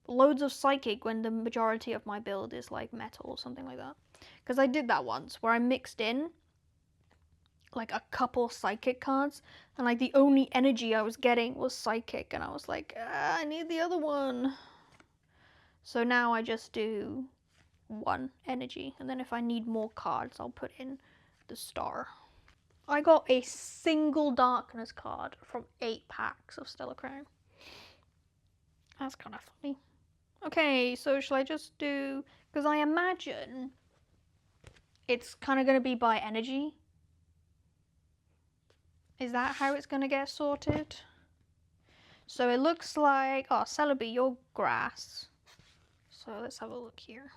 loads of psychic when the majority of my build is like metal or something like that. Because I did that once where I mixed in like a couple psychic cards, and like the only energy I was getting was psychic, and I was like, I need the other one. So now I just do one energy, and then if I need more cards, I'll put in the star. I got a single darkness card from 8 packs of Stellar Crown. That's kind of funny. Okay, so shall I just do, because I imagine it's kind of going to be by energy. Is that how it's going to get sorted? So it looks like, oh, Celebi, you're grass. So let's have a look here.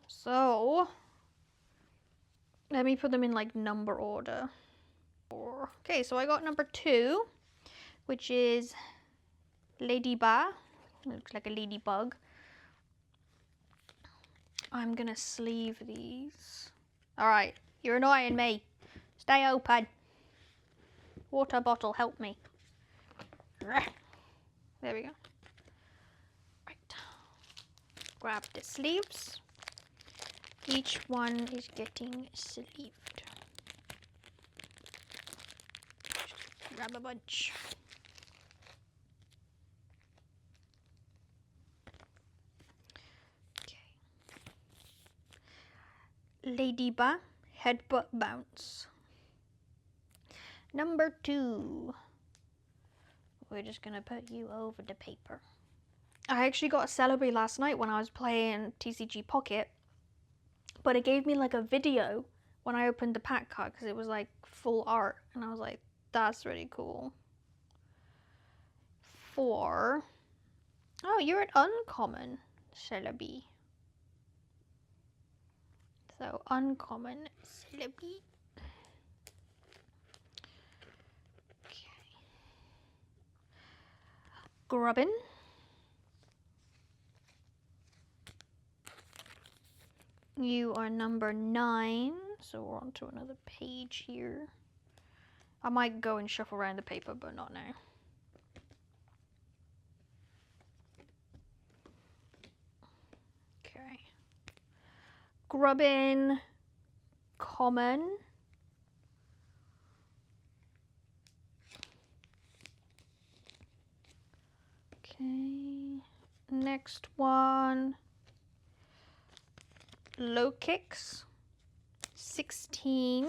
So let me put them in like number order. Okay, so I got number 2, which is Ladybug. Looks like a ladybug. I'm gonna sleeve these. Alright, you're annoying me. Stay open. Water bottle, help me. There we go. Right. Grab the sleeves. Each one is getting sleeved. Just grab a bunch. Ladybug, headbutt bounce. Number 2. We're just gonna put you over the paper. I actually got a Celebi last night when I was playing TCG Pocket, but it gave me like a video when I opened the pack card because it was like full art, and I was like, that's really cool. 4. Oh, you're an uncommon Celebi. So uncommon Celebi. Okay. Grubbin. You are number 9, so we're on to another page here. I might go and shuffle around the paper, but not now. Okay. Grubbin, common. Okay. Next one. Low kicks. 16.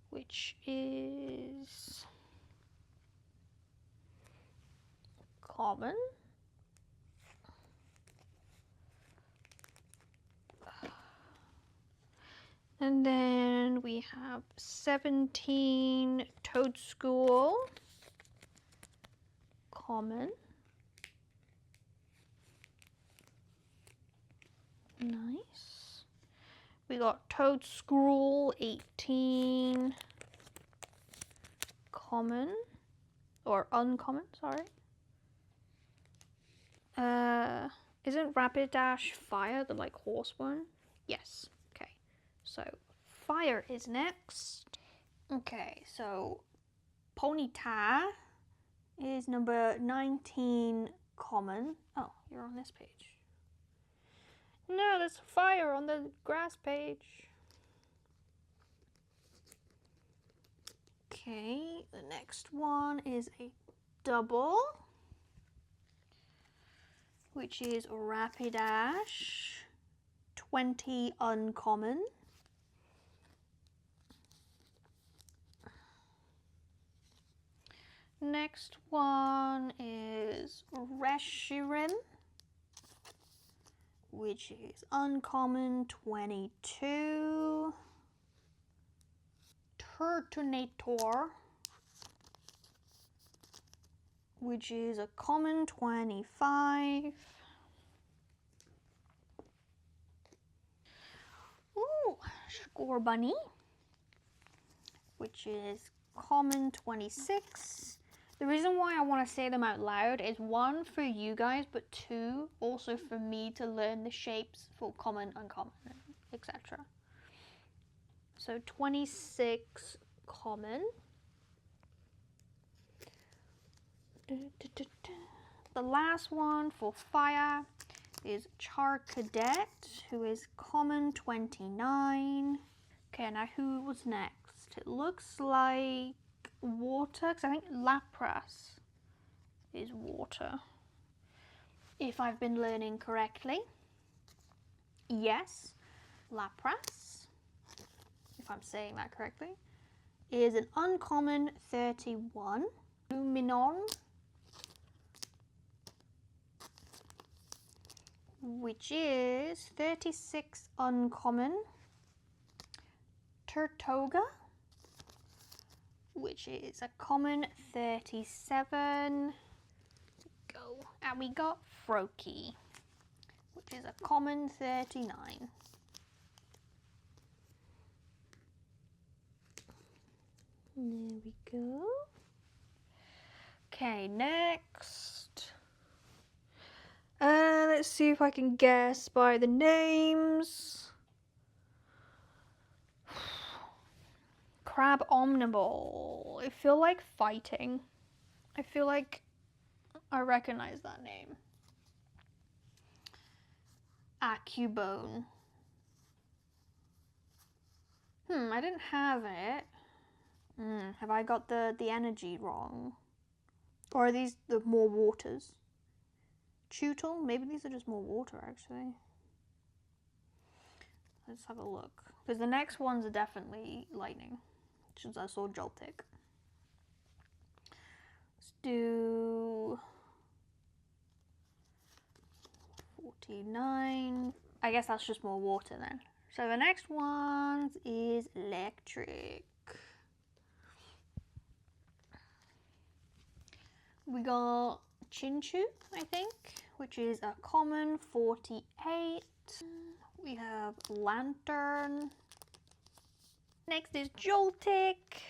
Which is common. And then we have 17 Toad School, common. Nice. We got Toad School 18, common, or uncommon, sorry. Isn't Rapidash fire, the like horse one? Yes. Okay. So fire is next. Okay, so Ponyta is number 19 common. Oh, you're on this page. No, there's fire on the grass page. Okay, the next one is a double, which is Rapidash 20 uncommon. Next one is Reshiram, which is uncommon 22. Turtonator, which is a common 25. Ooh, Scorbunny, which is common 26. The reason why I want to say them out loud is 1 for you guys, but 2 also for me to learn the shapes for common, uncommon, etc. So 26 common. The last one for fire is Char Cadet, who is common 29. Okay, now who was next? It looks like water, because I think Lapras is water. If I've been learning correctly. Yes, Lapras, if I'm saying that correctly, is an uncommon 31. Luminon, which is 36 uncommon. Turtoga, which is a common 37. Go. And we got Froakie, which is a common 39. There we go. Okay, next. Let's see if I can guess by the names. Crab Omnivore. I feel like fighting. I feel like I recognize that name. Acubone. I didn't have it. Have I got the energy wrong? Or are these the more waters? Tutel? Maybe these are just more water, actually. Let's have a look. Because the next ones are definitely lightning. Since I saw Joltik. Let's do 49. I guess that's just more water then. So the next one is electric. We got Chinchu, I think, which is a common 48. We have Lantern. Next is Joltik.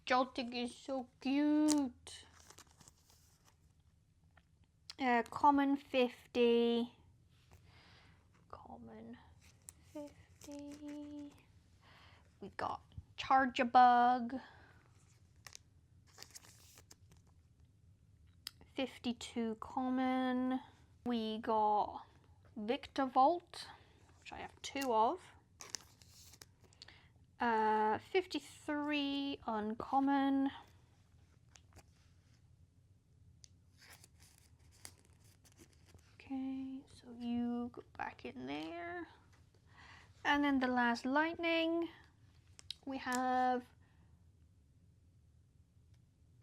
Joltik is so cute. Common 50. Common 50. We got Charjabug. 52 common. We got Victorvolt, which I have 2 of. 53 uncommon. Okay, so you go back in there. And then the last lightning, we have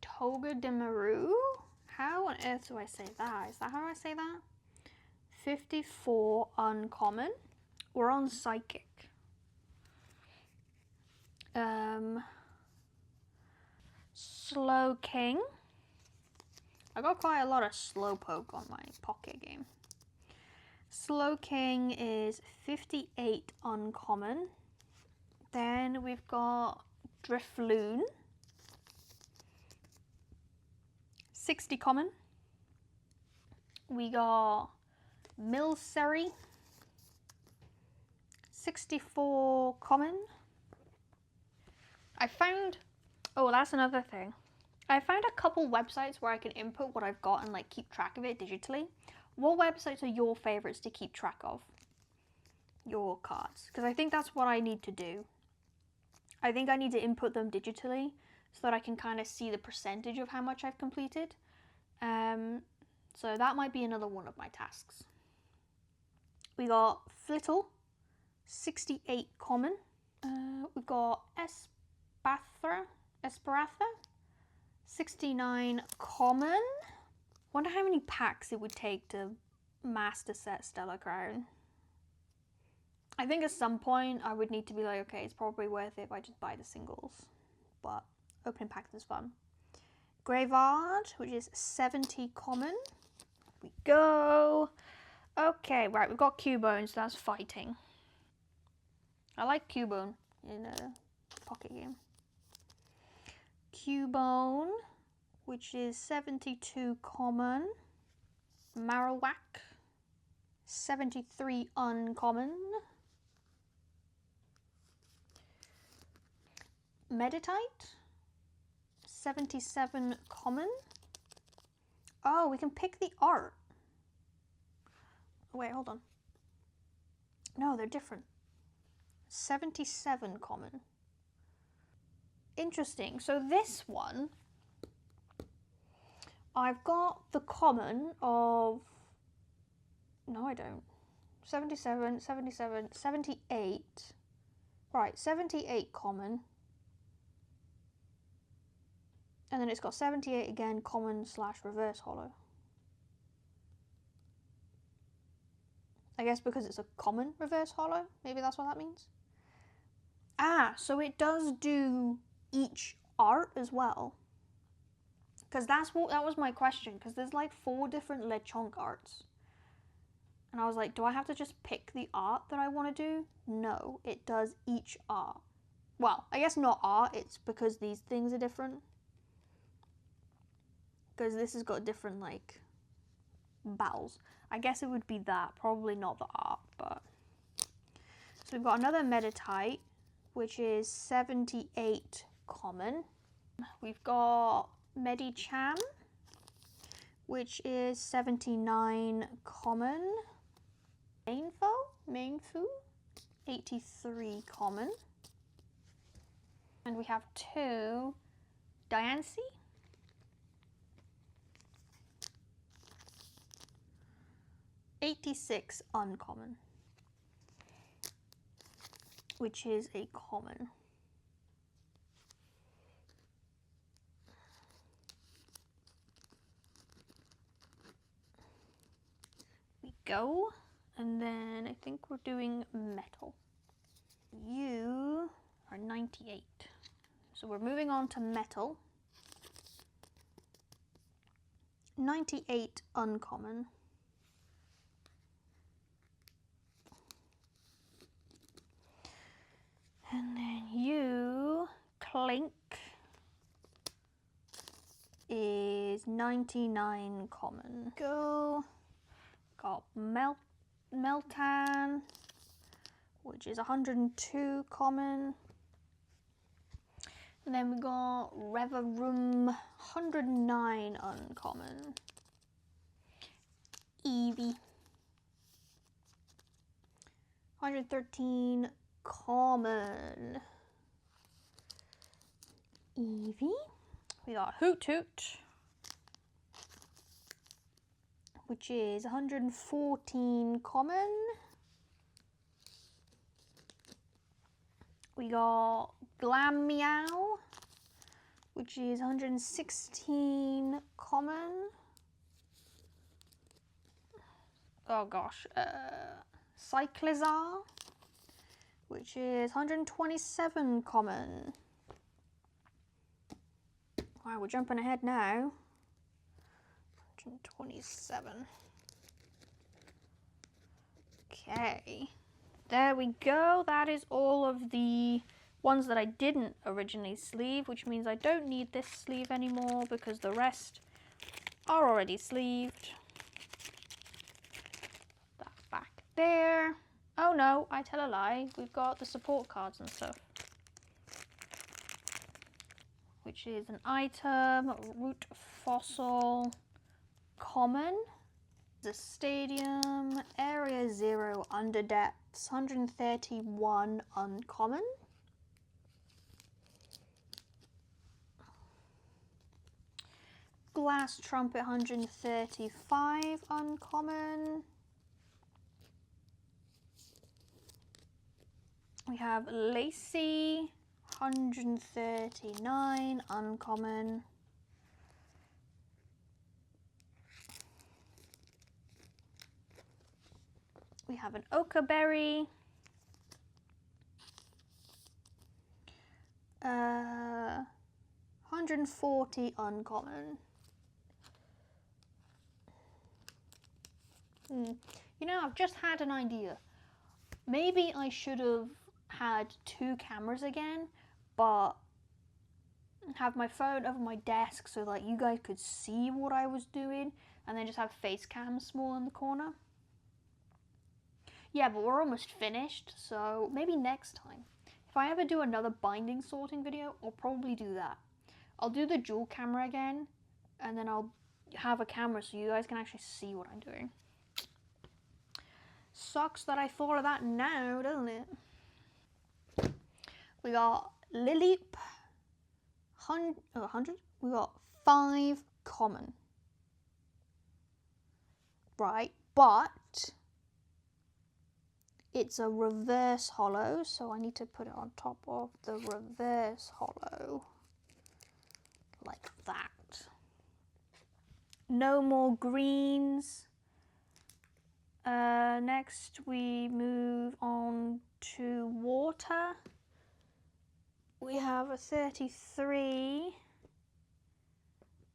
Togedemaru. How on earth do I say that? Is that how I say that? 54 uncommon. We're on psychic. Slowking. I got quite a lot of Slowpoke on my pocket game. Slowking is 58 uncommon. Then we've got Drifloon. 60 common. We got Milcery. 64 common. I found, oh, that's another thing. I found a couple websites where I can input what I've got and like keep track of it digitally. What websites are your favorites to keep track of your cards? Because I think that's what I need to do. I think I need to input them digitally so that I can kind of see the percentage of how much I've completed. So that might be another one of my tasks. We got Flittle, 68 common. We've got Esparatha, 69 common. Wonder how many packs it would take to master set Stellar Crown. I think at some point I would need to be like, okay, it's probably worth it if I just buy the singles. But opening packs is fun. Graveyard, which is 70 common. Here we go. Okay, right, we've got Cubone, so that's fighting. I like Cubone in a pocket game. Cubone, which is 72 common. Marowak, 73 uncommon. Meditite, 77 common. Oh, we can pick the art. Wait, hold on. No, they're different. 77 common. Interesting. So this one, I've got the common of... No, I don't. 77, 77, 78. Right, 78 common. And then it's got 78 again, common / reverse hollow. I guess because it's a common reverse hollow. Maybe that's what that means. Ah, so it does do each art as well. Because that was my question. Because there's like 4 different Lechonk arts. And I was like, do I have to just pick the art that I want to do? No, it does each art. Well, I guess not art, it's because these things are different. Because this has got different, like, battles. I guess it would be that, probably not the art, but... So we've got another Meditite, which is 78 common. We've got Medicham, which is 79 common. Mainfu, 83 common. And we have 2 Diancie. 86 uncommon, which is a common. We go, and then I think we're doing metal. You are 98. So we're moving on to metal. 98 uncommon. And then you, Clink, is 99 common. Go. Got Meltan, which is 102 common. And then we got Reverum, 109 uncommon. Eevee, 113 common. Eevee. We got Hoot Hoot, which is 114 common. We got Glam Meow, which is 116 common. Oh gosh, Cyclizar, which is 127 common. Wow, we're jumping ahead now. 127. Okay, there we go. That is all of the ones that I didn't originally sleeve, which means I don't need this sleeve anymore because the rest are already sleeved. That back there. Oh no, I tell a lie. We've got the support cards and stuff, which is an item, root fossil, common, the stadium, area 0 under depths, 131 uncommon. Glass trumpet, 135 uncommon. We have Lacey, 139 uncommon. We have an Ochre Berry. 140 uncommon. You know, I've just had an idea. Maybe I should have had 2 cameras again, but have my phone over my desk so that you guys could see what I was doing, and then just have face cam small in the corner. Yeah, but we're almost finished, so maybe next time. If I ever do another binding sorting video, I'll probably do that. I'll do the dual camera again, and then I'll have a camera so you guys can actually see what I'm doing. Sucks that I thought of that now, doesn't it? We got Lileep, 100. We got 5 common. Right, but it's a reverse hollow, so I need to put it on top of the reverse hollow. Like that. No more greens. Next we move on to water. We have a 33.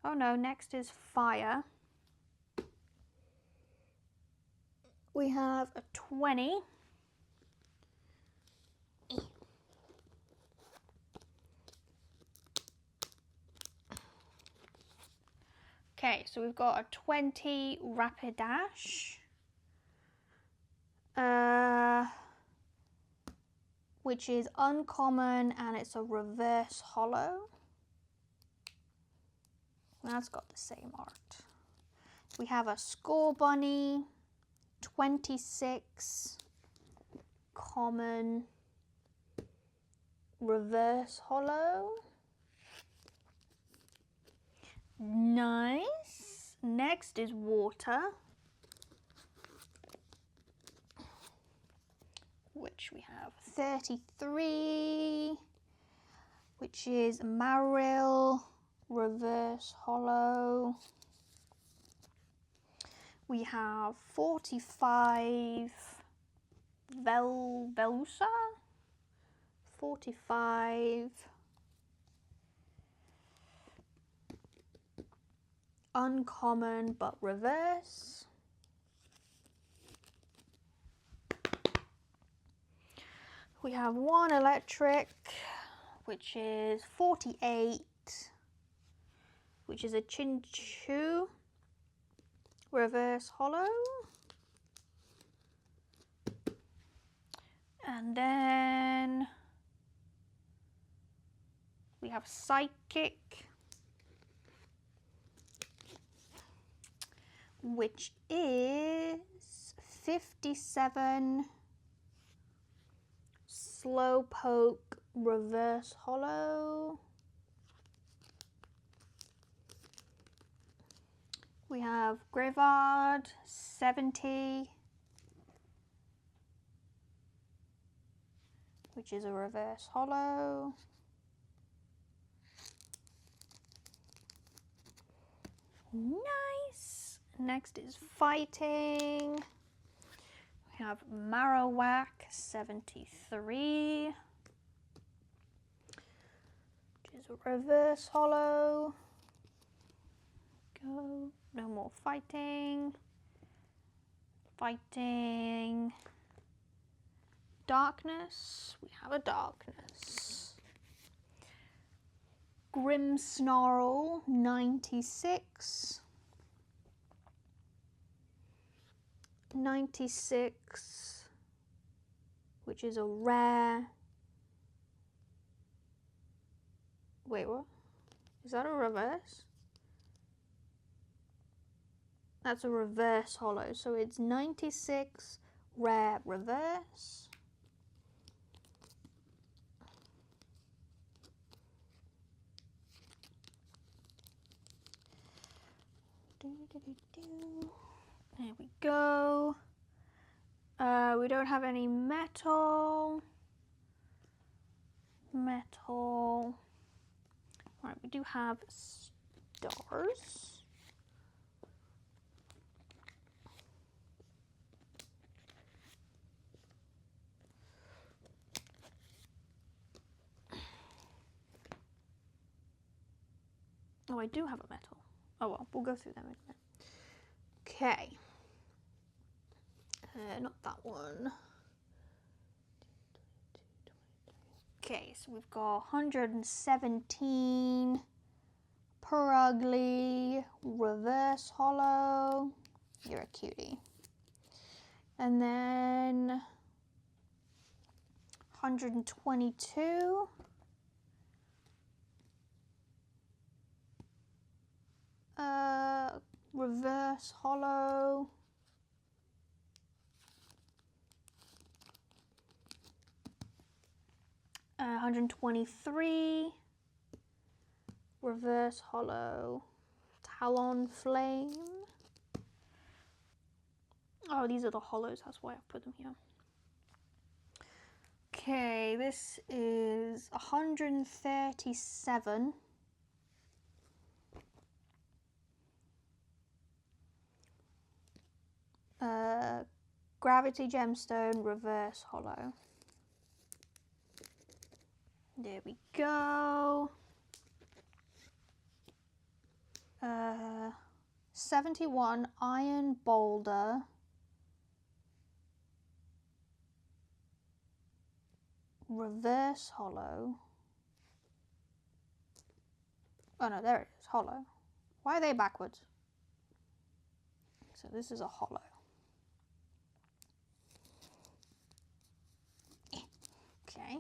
Oh no, next is fire. We have a 20. Okay, so we've got a 20 Rapidash. Which is uncommon and it's a reverse hollow. That's got the same art. We have a Score Bunny, 26 common reverse hollow. Nice. Next is water, which we have 33, which is Maril reverse hollow. We have 45 Velusa, 45 uncommon but reverse. We have 1 electric, which is 48, which is a Chinchou reverse hollow. And then we have Psychic, which is 57 Slowpoke reverse hollow. We have Grivard, 70, which is a reverse hollow. Nice. Next is fighting. We have Marowak, 73, which is a reverse hollow. Go. No more fighting. Fighting. Darkness. We have a darkness. Grimmsnarl, 96. 96, which is a rare. Wait, what? Is that a reverse? That's a reverse hollow, so it's 96 rare reverse. There we go. We don't have any metal. Right, we do have stars. Oh, I do have a metal. Oh well, we'll go through them in a minute. Okay. Not that one. Okay, so we've got 117 Purugly reverse hollow. You're a cutie. And then 122 reverse hollow. 123. Reverse hollow. Talon flame. Oh, these are the hollows, that's why I've put them here. Okay, this is 137. Gravity gemstone, reverse hollow. There we go. 71 iron boulder. Reverse hollow. Oh no, there it is, hollow. Why are they backwards? So this is a hollow. Okay.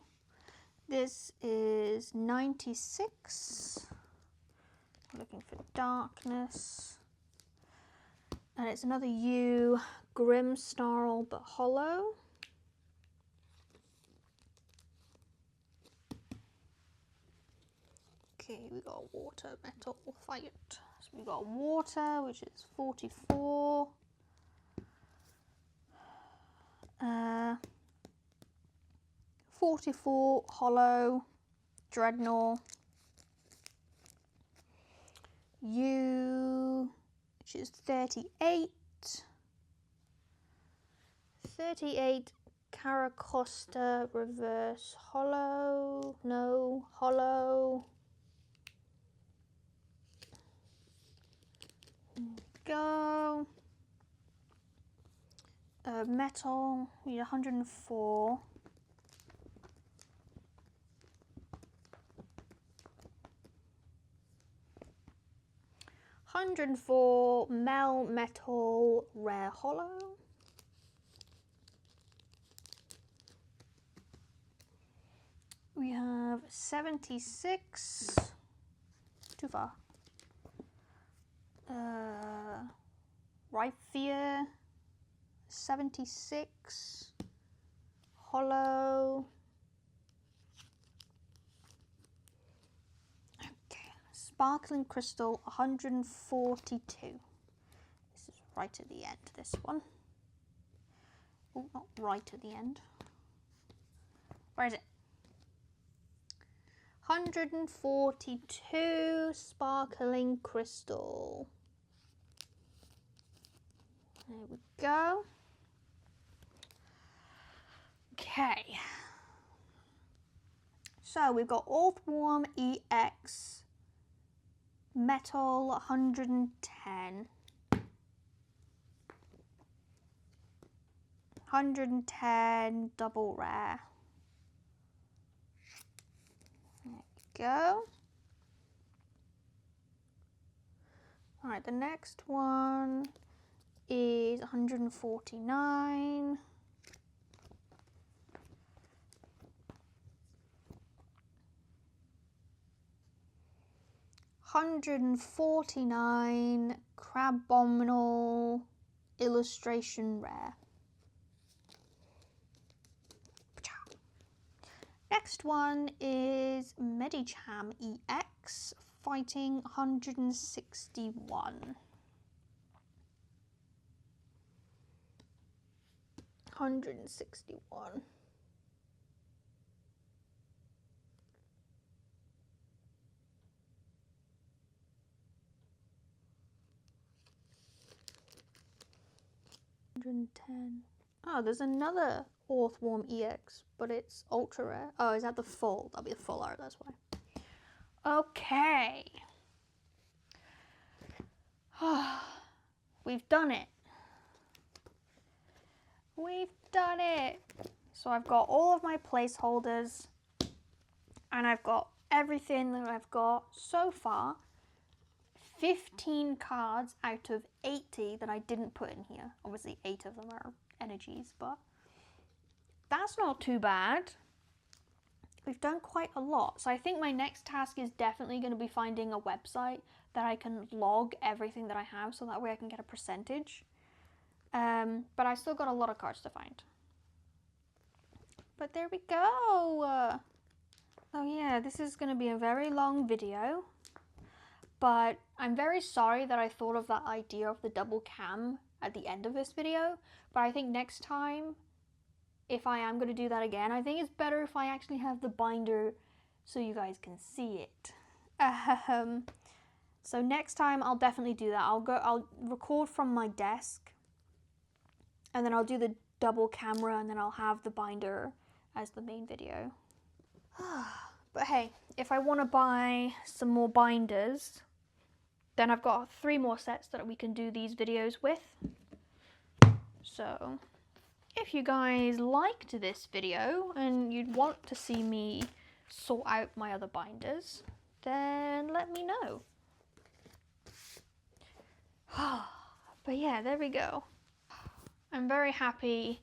This is 96. Looking for darkness. And it's another U, Grim Snarl, but hollow. Okay, we got water, metal, fight. So we got water, which is 44. 44 hollow, dreadnought. U, which is 38. 38 Caracosta, reverse hollow. No, hollow. Go. Metal, we need 104. Mel metal rare hollow. We have 76. Too far. Rifear. 76. Hollow. Sparkling crystal, 142. This is right at the end, this one. Oh, not right at the end. Where is it? 142 sparkling crystal. There we go. Okay. So we've got Earthworm EX. Metal 110. 110 double rare. There we go. Alright, the next one is 149. 149 Crabominal illustration rare. Next one is Medicham EX fighting 161. 161. Oh, there's another Earthworm EX, but it's ultra rare. Oh, is that the full? That'll be the full art, that's why. Okay. We've done it. We've done it. So I've got all of my placeholders and I've got everything that I've got so far. 15 cards out of 80 that I didn't put in here. Obviously 8 of them are energies, but that's not too bad. We've done quite a lot. So I think my next task is definitely going to be finding a website that I can log everything that I have so that way I can get a percentage. But I still got a lot of cards to find. But there we go. Oh yeah, this is going to be a very long video, but I'm very sorry that I thought of that idea of the double cam at the end of this video, but I think next time, if I am going to do that again, I think it's better if I actually have the binder so you guys can see it. So next time I'll definitely do that. I'll record from my desk, and then I'll do the double camera, and then I'll have the binder as the main video. But hey, if I want to buy some more binders, then I've got 3 more sets that we can do these videos with. So if you guys liked this video and you'd want to see me sort out my other binders, then let me know. But yeah, there we go. I'm very happy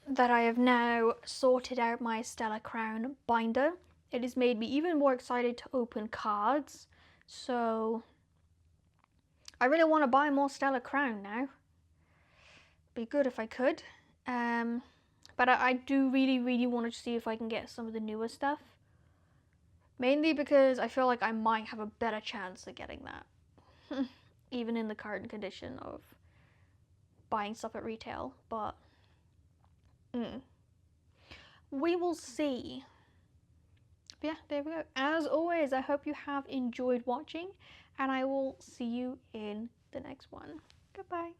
that I have now sorted out my Stella Crown binder. It has made me even more excited to open cards. So I really want to buy more Stella Crown now. Be good if I could. But I do really want to see if I can get some of the newer stuff. Mainly because I feel like I might have a better chance of getting that. Even in the current condition of buying stuff at retail. But we will see. But yeah, there we go. As always, I hope you have enjoyed watching, and I will see you in the next one. Goodbye.